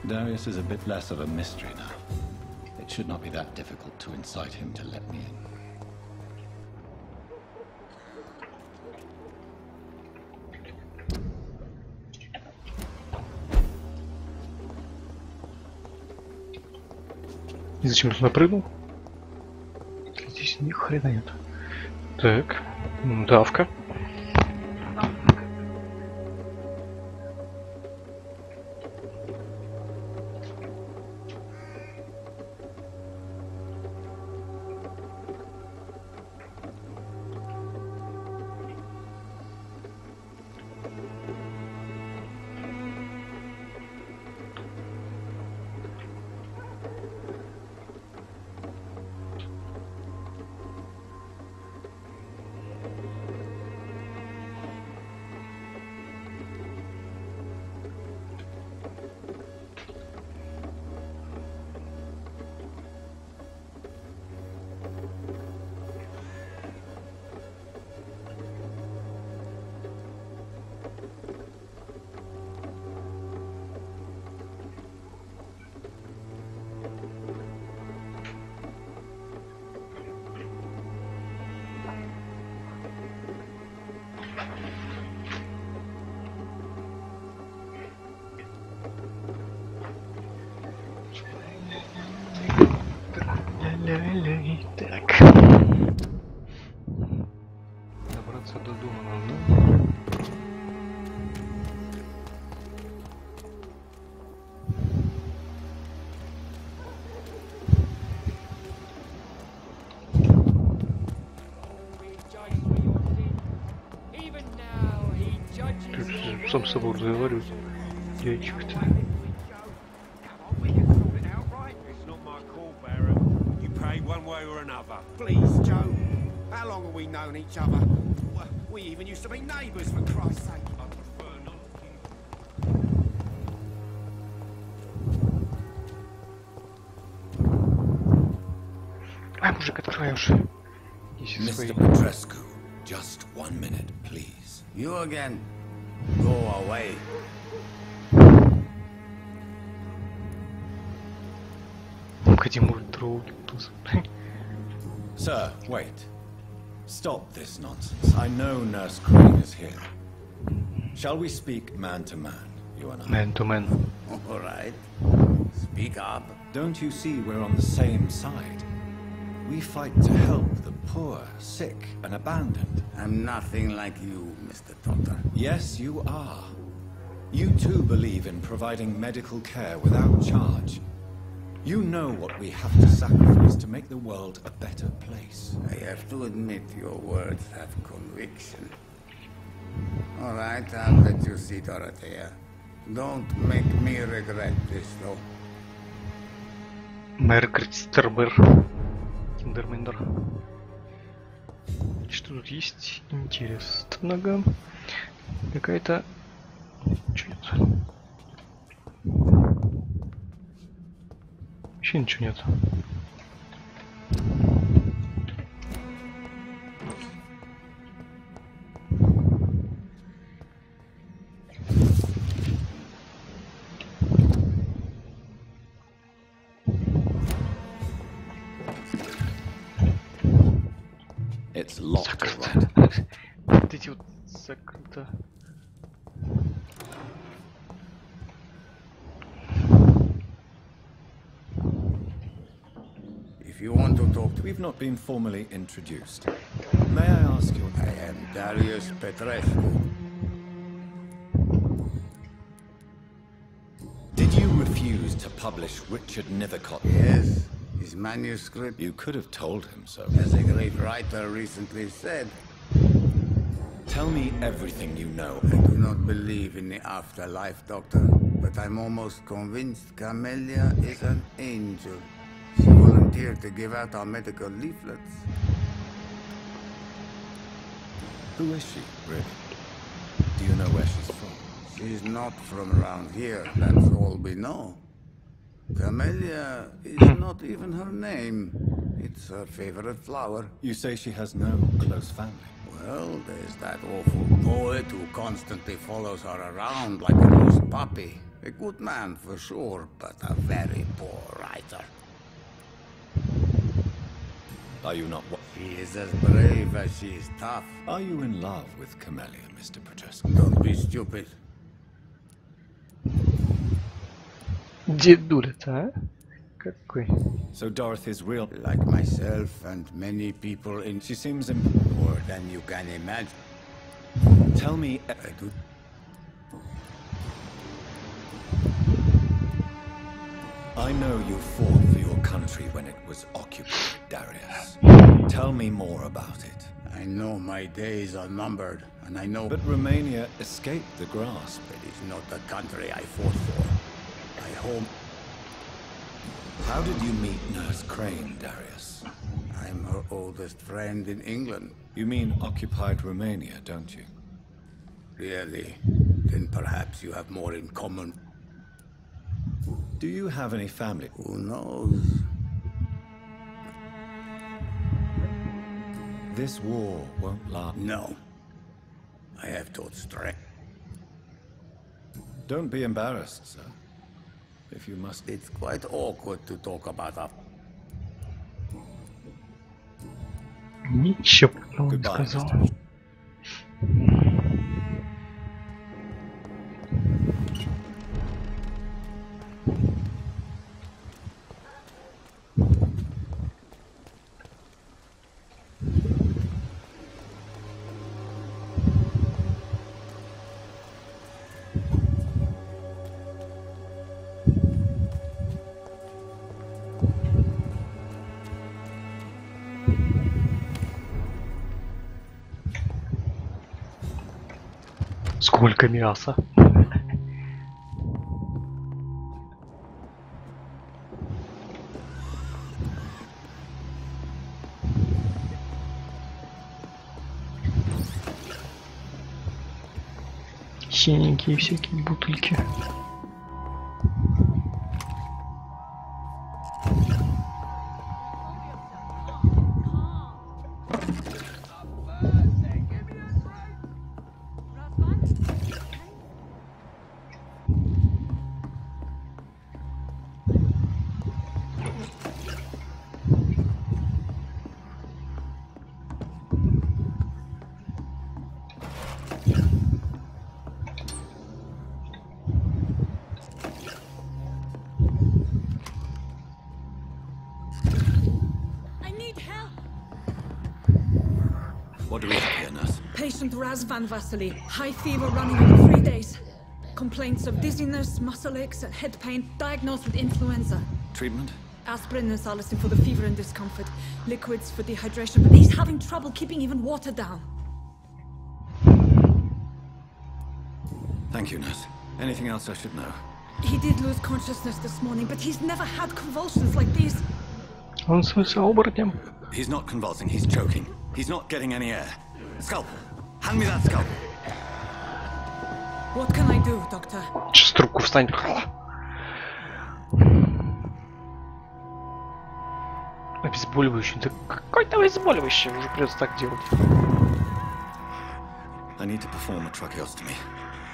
Darius is a bit less of a mystery now. It should not be that difficult to incite him to let me in. И зачем я туда прыгнул? Здесь ни хрена нет. Так, давка. Так. Добраться до дома надо. Сам с собой разговаривает. Яйчик-то. You pay one way or another. Please, Joe. How long have we known each other? We even used to be neighbours, for Christ's sake. I prefer not to. А, мужик, открывай уж. Mr. Petrescu, just 1 minute, please. You again? Go away. Sir, wait. Stop this nonsense. I know Nurse Crane is here. Shall we speak man to man, you and I? Man to man. All right. Speak up. Don't you see we're on the same side? We fight to help the poor, sick, and abandoned. I'm nothing like you, Mr. Doctor. Yes, you are. You too believe in providing medical care without charge. You know what we have to sacrifice to make the world a better place. I have to admit your words have conviction. All right, I'll let you see Dorothea. Don't make me regret this, though. Маргарет Стербер. Киндермендер. Что тут есть интересного? Какая-то... Чё это? Вообще ничего нет. It's locked. Вот эти вот закрыто. If you want to talk, we've not been formally introduced. May I ask you? I am Darius Petrescu. Did you refuse to publish Richard Nivicott? Yes, his manuscript. You could have told him so. As a great writer recently said. Tell me everything you know. I do not believe in the afterlife, Doctor, but I'm almost convinced Camellia is an angel. She volunteered to give out our medical leaflets. Who is she, really? Do you know where she's from? She's not from around here, that's all we know. Camellia is not even her name. It's her favorite flower. You say she has no close family? Well, there's that awful poet who constantly follows her around like a loose puppy. A good man for sure, but a very poor writer. Are you not? She is as brave as she is tough. Are you in love with Camellia, Mr. Petrescu? Don't be stupid. Дедуля-то, а? Какой? So Dorothy's real, like myself and many people in. She seems more than you can imagine. Tell me, I do. I know you fought for your country when it was occupied, Darius. Tell me more about it. I know my days are numbered, and I know. But Romania escaped the grasp. It is not the country I fought for. My home. How did you meet Nurse Crane, Darius? I'm her oldest friend in England. You mean occupied Romania, don't you? Really? Then perhaps you have more in common. Do you have any family? Who knows? This war won't last. No. I have taught strength. Don't be embarrassed, sir. If you must. It's quite awkward to talk about up. Ничего не сказал. Сколько мяса. Синенькие всякие бутылки. What do we have here, nurse? Patient Razvan Vasily. High fever running over 3 days. Complaints of dizziness, muscle aches, and head pain. Diagnosed with influenza. Treatment? Aspirin and salicin for the fever and discomfort. Liquids for dehydration, but he's having trouble keeping even water down. Thank you, nurse. Anything else I should know? He did lose consciousness this morning, but he's never had convulsions like these. Он с оборотнем. He's not convulsing, he's choking. He's not getting any air. Scalpel! Hand me that scalpel! What can I do, doctor? Сейчас трубку встань. Обезболивающий. Да какой-то обезболивающий. Уже придется так делать. I need to perform a tracheostomy.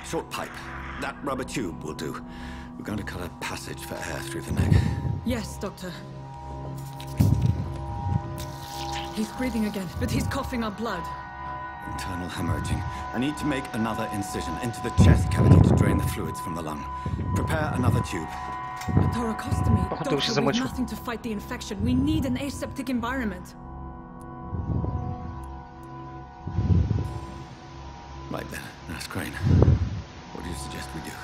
Short pipe. That rubber tube will do. We're going to cut a passage for air through the neck. Yes, doctor. He's breathing again, but he's coughing up blood. Internal hemorrhaging. I need to make another incision into the chest cavity to drain the fluids from the lung. Prepare another tube. A thoracostomy. Походу, Doctor, we've nothing to fight the infection. We need an aseptic environment. Right then, Nurse Crane. What do you suggest we do?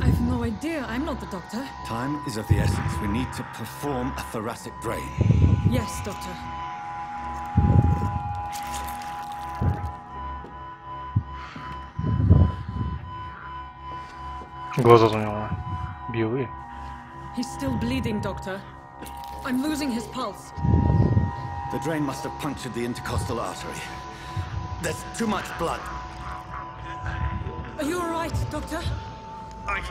I've no idea. I'm not the doctor. Time is of the essence. We need to perform a thoracic drain. Yes, doctor. Глаза у него белые. He's still bleeding, doctor. I'm losing his pulse. The drain must have punctured the intercostal artery. There's too much blood. Are you all right, doctor?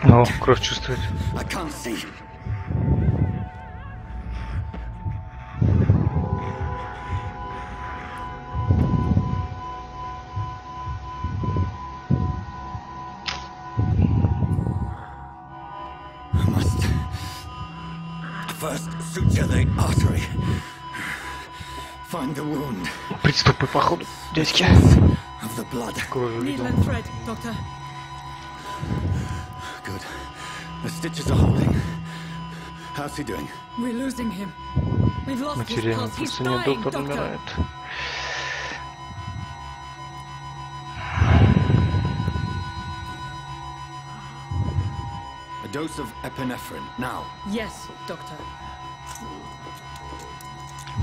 Ну, кровь чувствует. I can't see. I must first suture the artery. Find the wound. Приступы, походу, дядьки. Of the blood. Needle and thread, doctor. Good. The stitches are holding. How's he doing? We're losing him. We've lost his Материальное pulse. He's состояние dying, доктора doctor. умирает. A dose of epinephrine, now. Yes, doctor.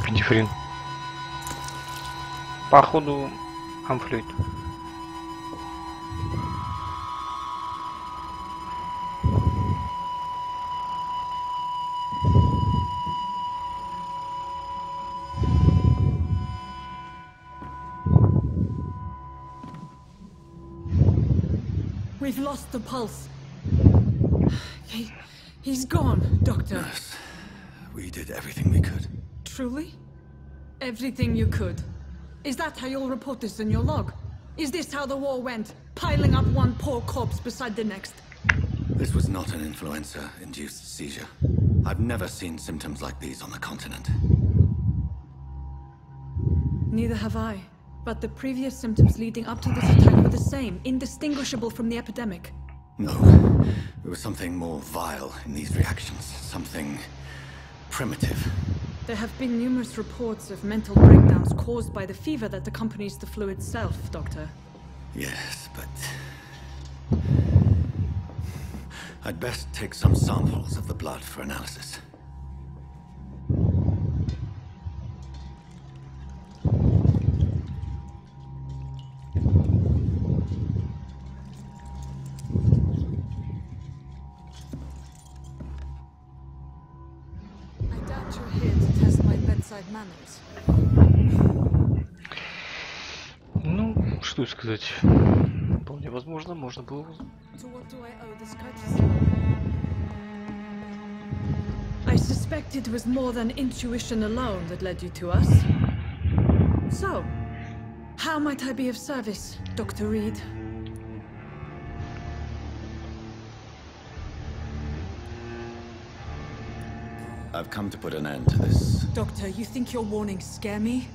Педифрин. Походу, амфлюид. We've lost the pulse. He's gone, doctor. Nurse, we did everything we could. Truly? Everything you could. Is that how you'll report this in your log? Is this how the war went? Piling up one poor corpse beside the next? This was not an influenza-induced seizure. I've never seen symptoms like these on the continent. Neither have I. But the previous symptoms leading up to this attack were the same, indistinguishable from the epidemic. No. There was something more vile in these reactions. Something primitive. There have been numerous reports of mental breakdowns caused by the fever that accompanies the flu itself, Doctor. Yes, but I'd best take some samples of the blood for analysis. doctor here to test my bedside manners. Ну, что сказать. Вполне возможно, можно было. To what do I owe this courtesy? I suspect it was more than intuition alone that led you to us. So, how might I be of service, Dr. Reed? I've come to put an end to this. Doctor, you think your warnings scare me?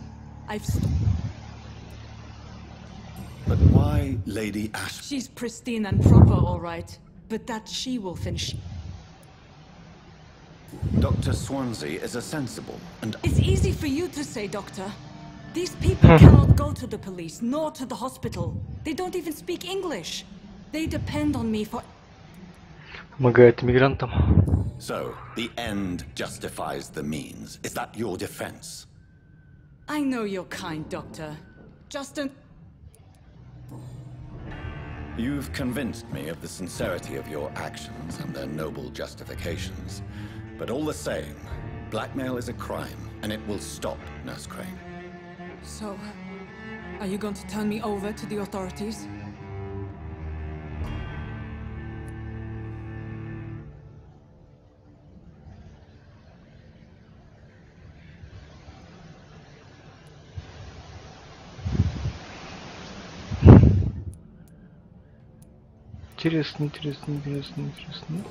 But why Lady Ash? She's pristine and proper, all right. But that she-wolf and she... Dr. Swansea is a sensible and... It's easy for you to say, Doctor. These people cannot go to the police, nor to the hospital. They don't even speak English. They depend on me for... Помогает иммигрантам. So, the end justifies the means. Is that your defense? I know you're kind, Doctor. Justin... You've convinced me of the sincerity of your actions and their noble justifications. But all the same, blackmail is a crime, and it will stop, Nurse Crane. So, are you going to turn me over to the authorities? Интересно.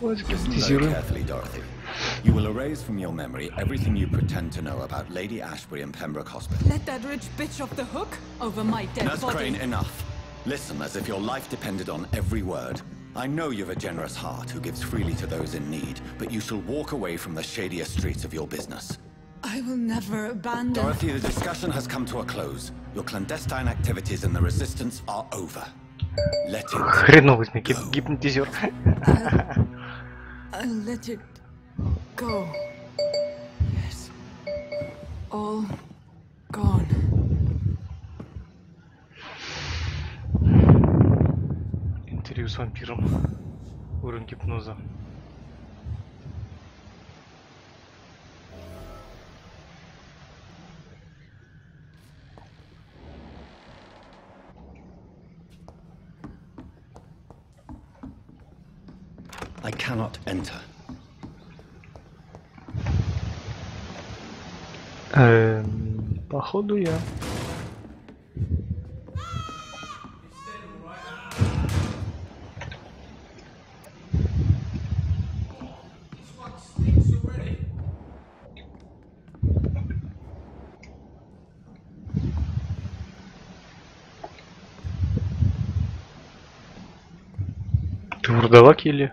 Давайте конкретизируем. Carefully, Dorothy. You will erase from your memory everything you pretend to know about Lady Ashbury and Pembroke Hospital. Let that rich bitch off the hook over my dead Nurse body. Crane, enough. Listen as if your life depended on every word. I know you've a generous heart who gives freely to those in need, but you shall walk away from the shadier streets of your business. I will never abandon... Dorothy, the discussion has come to a close. Your clandestine activities in the Resistance are over. Let it Хреновый гипнотизер. I'll let it go. Yes. All gone. Интервью с вампиром. Уровень гипноза. I cannot enter. Походу я. Ты вурдалак или?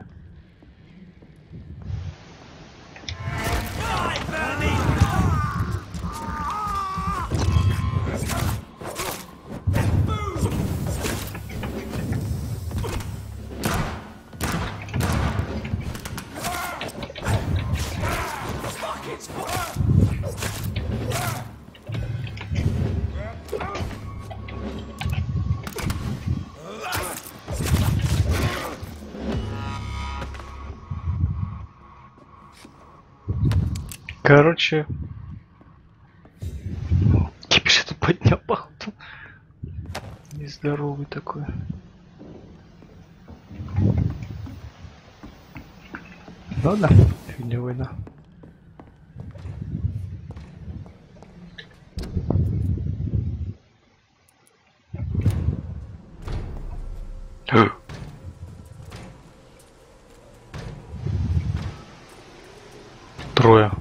Короче, кипиш это поднял, походу. Нездоровый такой. Ладно, фигня война. Трое.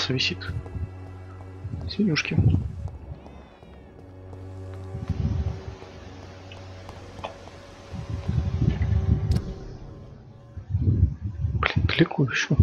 мясо висит. Свинюшки. Блин, далеко еще.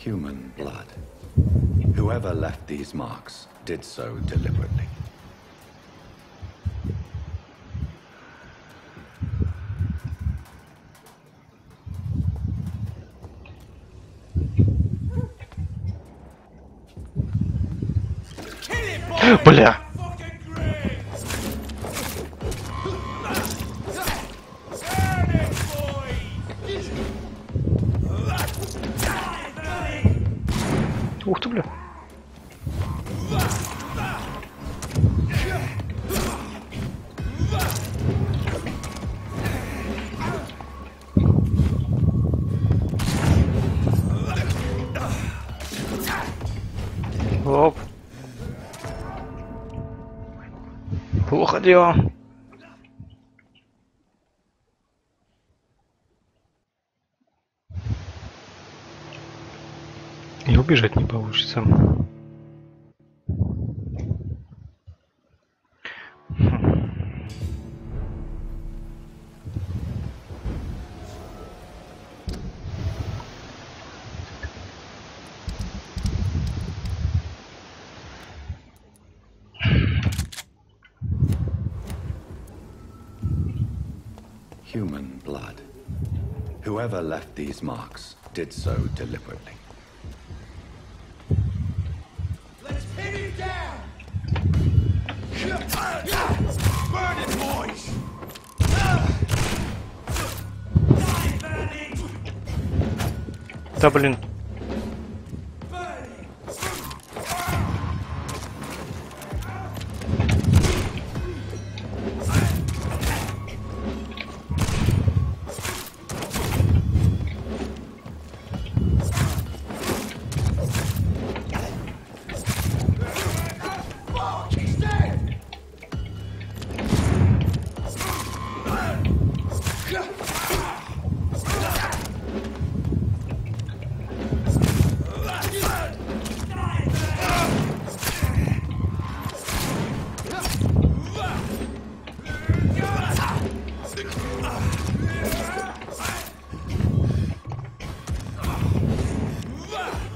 Human blood. Whoever left these marks did so deliberately. Бля! Ух ты, бля! Оп! Плохо дело. И убежать не получится. Human blood. Whoever left these marks did so deliberately. Let's pin him down! Burn it, boys! Да блин.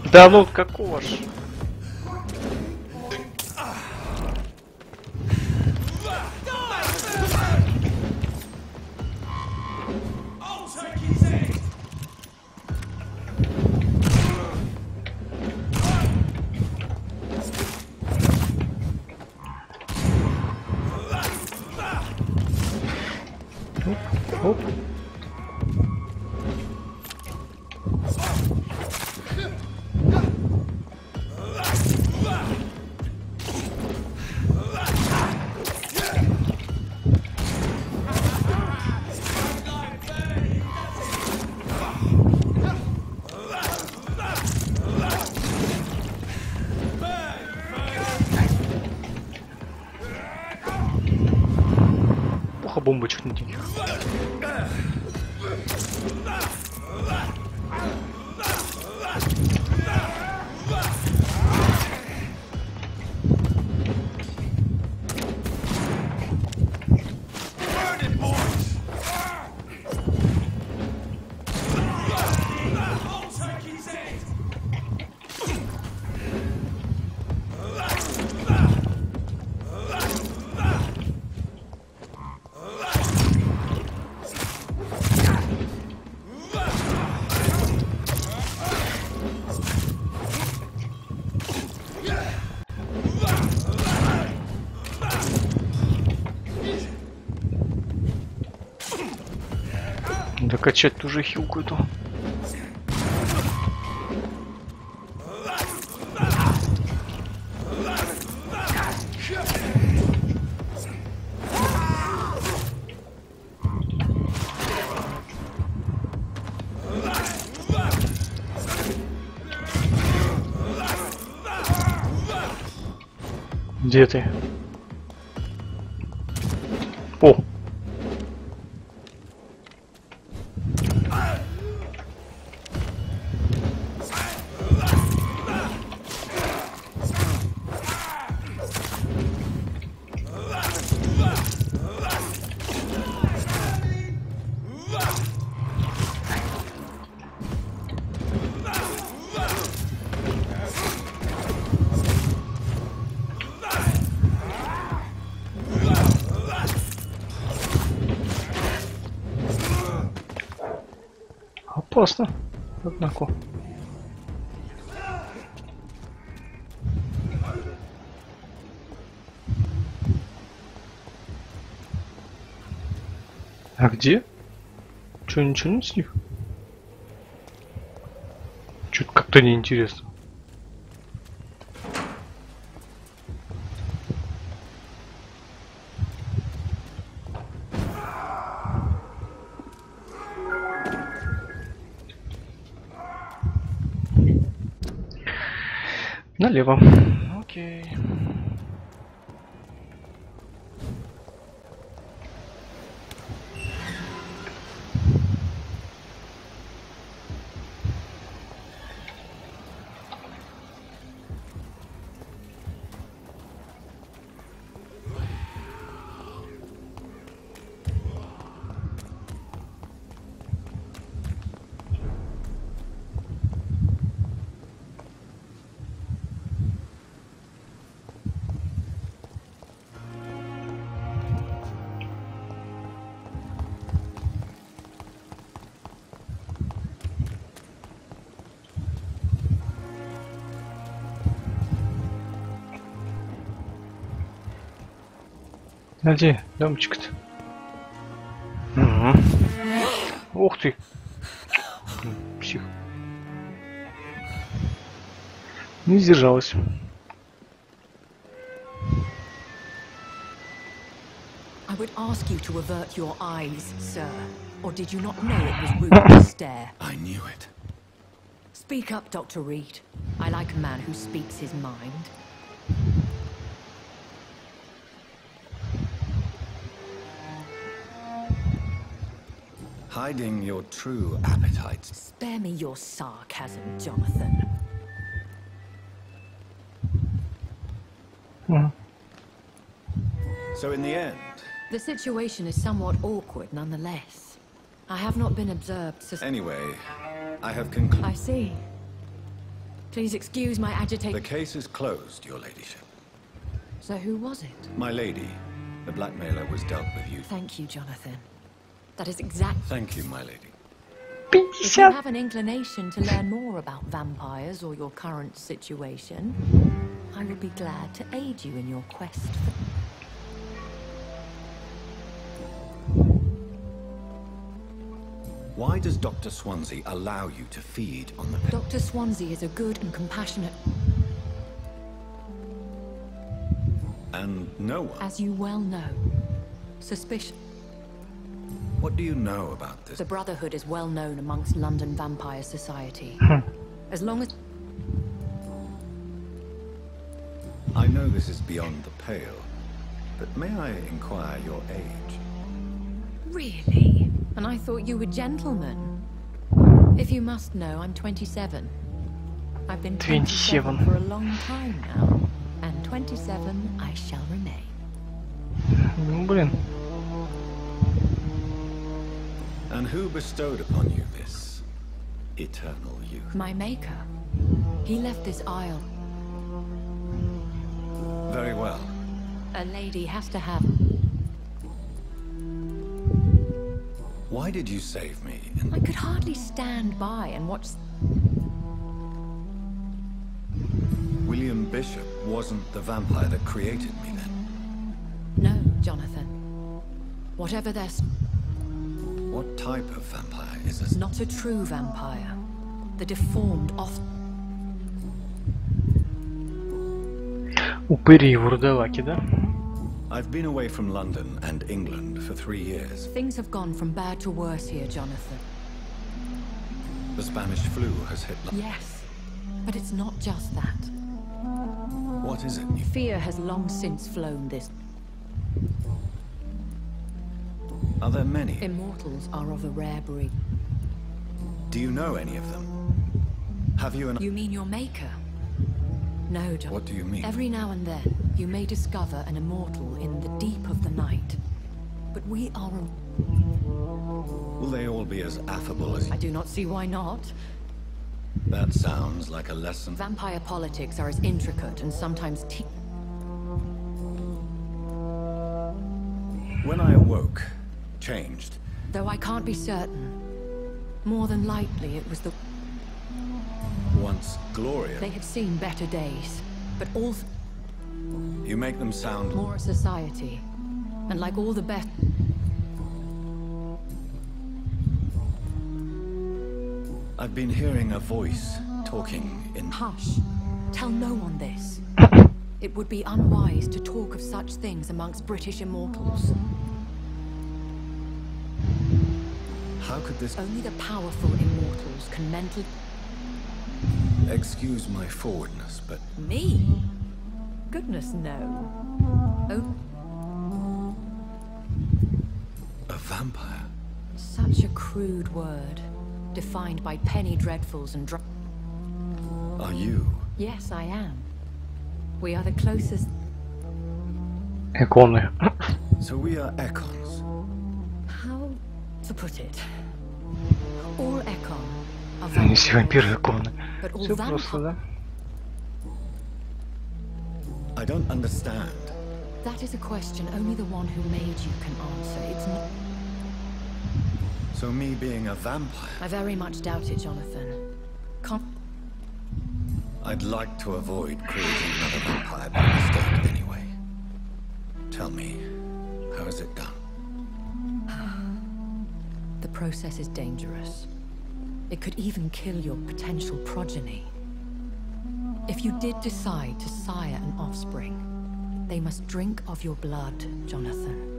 Да ну какого ж? Оп. Плохо бомбочек на таких. Докачать ту же хилку эту. Где ты? О! Опасно, однако. А где? Чё, ничего не с них? Чё-то как-то неинтересно. Налево. Окей. Где домчик-то? Угу. Ух ты! Псих. Не сдержалась. I would ask you to avert your eyes, sir. Or did you not know it was rude to stare? I knew it. Speak up, Dr. Reed. I like a man who speaks his mind. Hiding your true appetites. Spare me your sarcasm, Jonathan. So in the end... The situation is somewhat awkward nonetheless. I have not been observed Anyway, I have concluded... I see. Please excuse my agitation. The case is closed, your ladyship. So who was it? My lady. The blackmailer was dealt with you. Thank you, Jonathan. That is exact. Thank you, my lady. If you have an inclination to learn more about vampires or your current situation, I would be glad to aid you in your quest for... Why does Dr. Swansea allow you to feed on the... Dr. Swansea is a good and compassionate... And no one... As you well know. Suspicion... What do you know about this? The Brotherhood is well known amongst London Vampire Society. As long as... I know this is beyond the pale, but may I inquire your age? Really? And I thought you were gentlemen. If you must know, I'm 27. I've been 27 for a long time now. And 27 I shall remain. Блин. And who bestowed upon you this eternal youth? My maker. He left this isle. Very well. A lady has to have... Why did you save me? I could hardly stand by and watch... William Bishop wasn't the vampire that created me then? No, Jonathan. Whatever their... What type of vampire is this? Not a true vampire. The deformed off... Упыри и вурдалаки, да? I've been away from London and England for 3 years. Things have gone from bad to worse here, Jonathan. The Spanish flu has hit London. Yes, but it's not just that. What is it? Fear has long since flown this. Are there many? Immortals are of a rare breed. Do you know any of them? Have you an... You mean your maker? No, John. What do you mean? Every now and then, you may discover an immortal in the deep of the night. But we are a... Will they all be as affable as... I do not see why not. That sounds like a lesson. Vampire politics are as intricate and sometimes When I awoke, changed. though I can't be certain. More than likely, it was the... Once Gloria. They had seen better days, but all... You make them sound... More a society, and like all the best... I've been hearing a voice talking in... Hush. Tell no one this. It would be unwise to talk of such things amongst British immortals. How could this... Only the powerful immortals can mentally... Excuse my forwardness, but... Me? Goodness, no. Oh... A vampire? Such a crude word. Defined by penny dreadfuls and Are you? Yes, I am. We are the closest... Иконы. So we are Ekons. How to put it? All Ekon are Они все вампиры иконы. but all Все просто, да? I don't understand. That is a question only the one who made you can answer. It's not... So me being a vampire... I very much doubt it, Jonathan. I'd like to avoid creating another vampire by mistake anyway. Tell me, how is it done? The process is dangerous. It could even kill your potential progeny. If you did decide to sire an offspring, they must drink of your blood, Jonathan.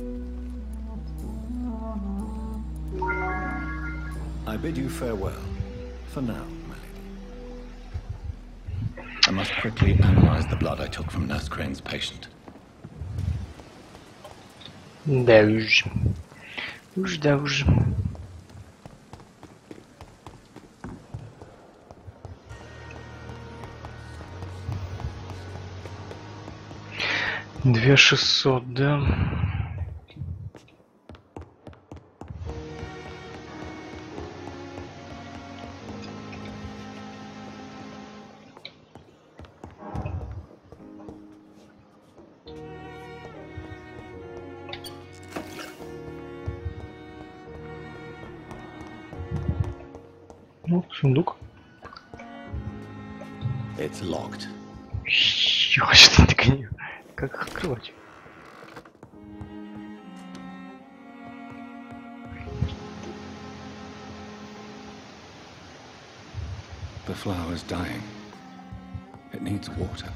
I bid you farewell. For now, my lady. I must quickly analyze the blood I took from Nurse Crane's patient. Да уж. Да уж. Две 600, да. Ну, сундук. It's locked. Я что-то не догоню. Как их открывать? The flower's dying. It needs water.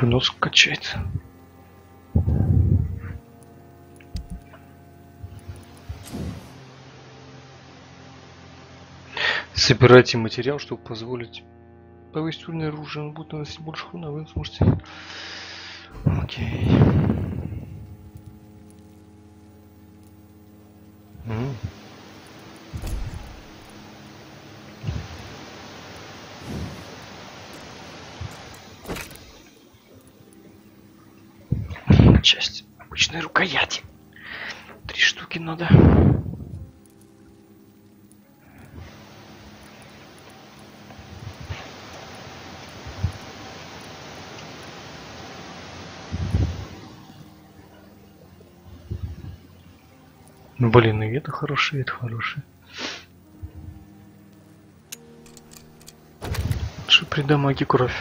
Нос качается. Собирайте материал, чтобы позволить повысить уровень оружия. Он будет наносить больше урона, вы сможете. Окей. Часть обычной рукояти. 3 штуки надо. Ну блин, и это хорошее, и это хорошее. Лучше при дамаге кровь.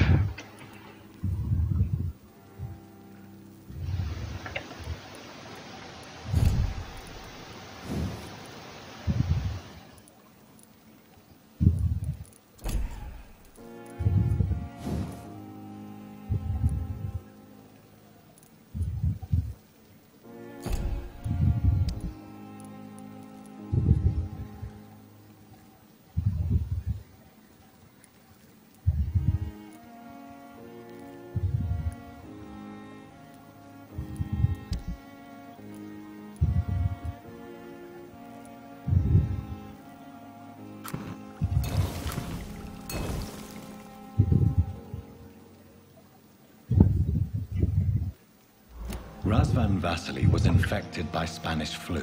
Van Vasily was infected by Spanish flu,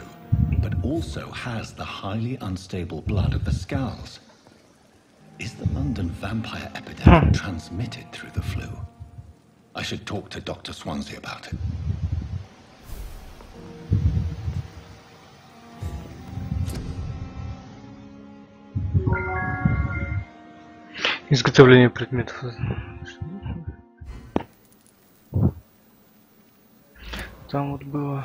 but also has the highly unstable blood of the Scows. Is the London vampire epidemic transmitted through the flu? I should talk to Dr. Swansea about it. Изготовление предметов. Там вот было.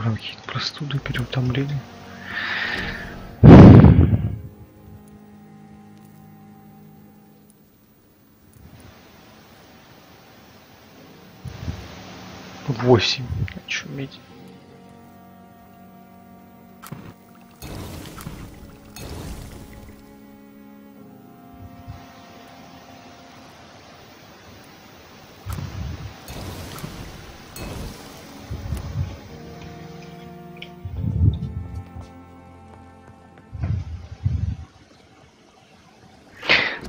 Какие-то простуды, переутомления. Восемь. Очуметь.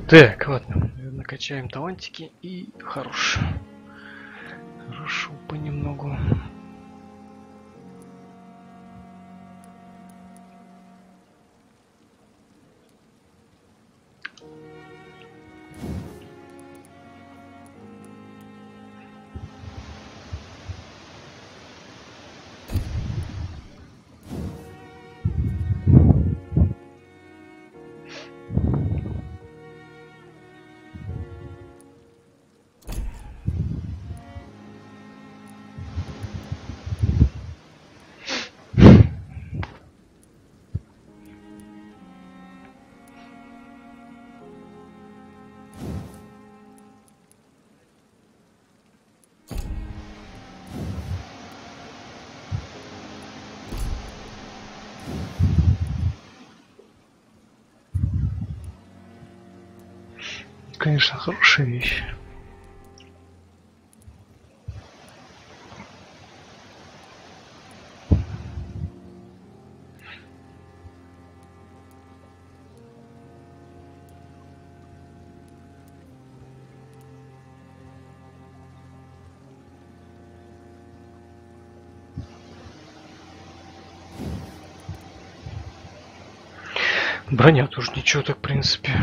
Так, ладно, накачаем талантики и хорошо понемногу. Конечно, хорошая вещь. Броня тоже ничего так, в принципе.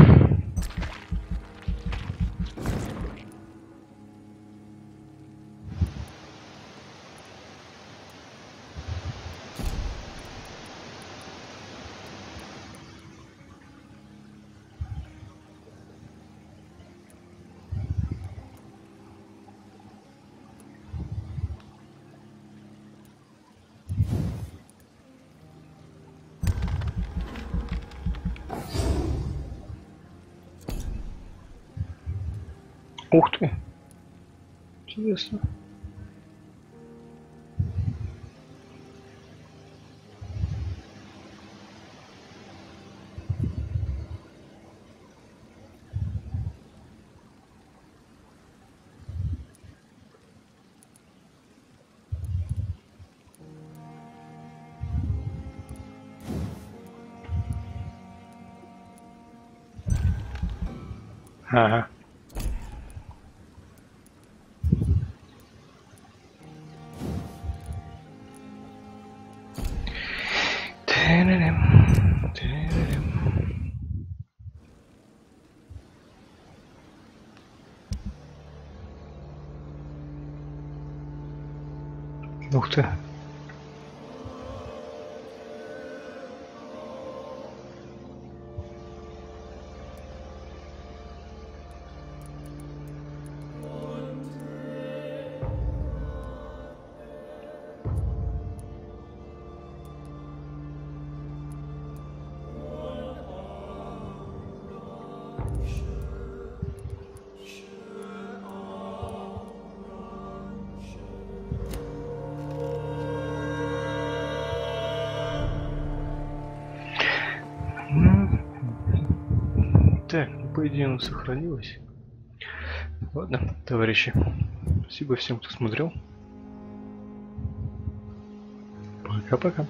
Ух ты! Интересно. Ага. Ух ты. Так, ну, по идее оно сохранилось. Ладно, товарищи. Спасибо всем, кто смотрел. Пока-пока.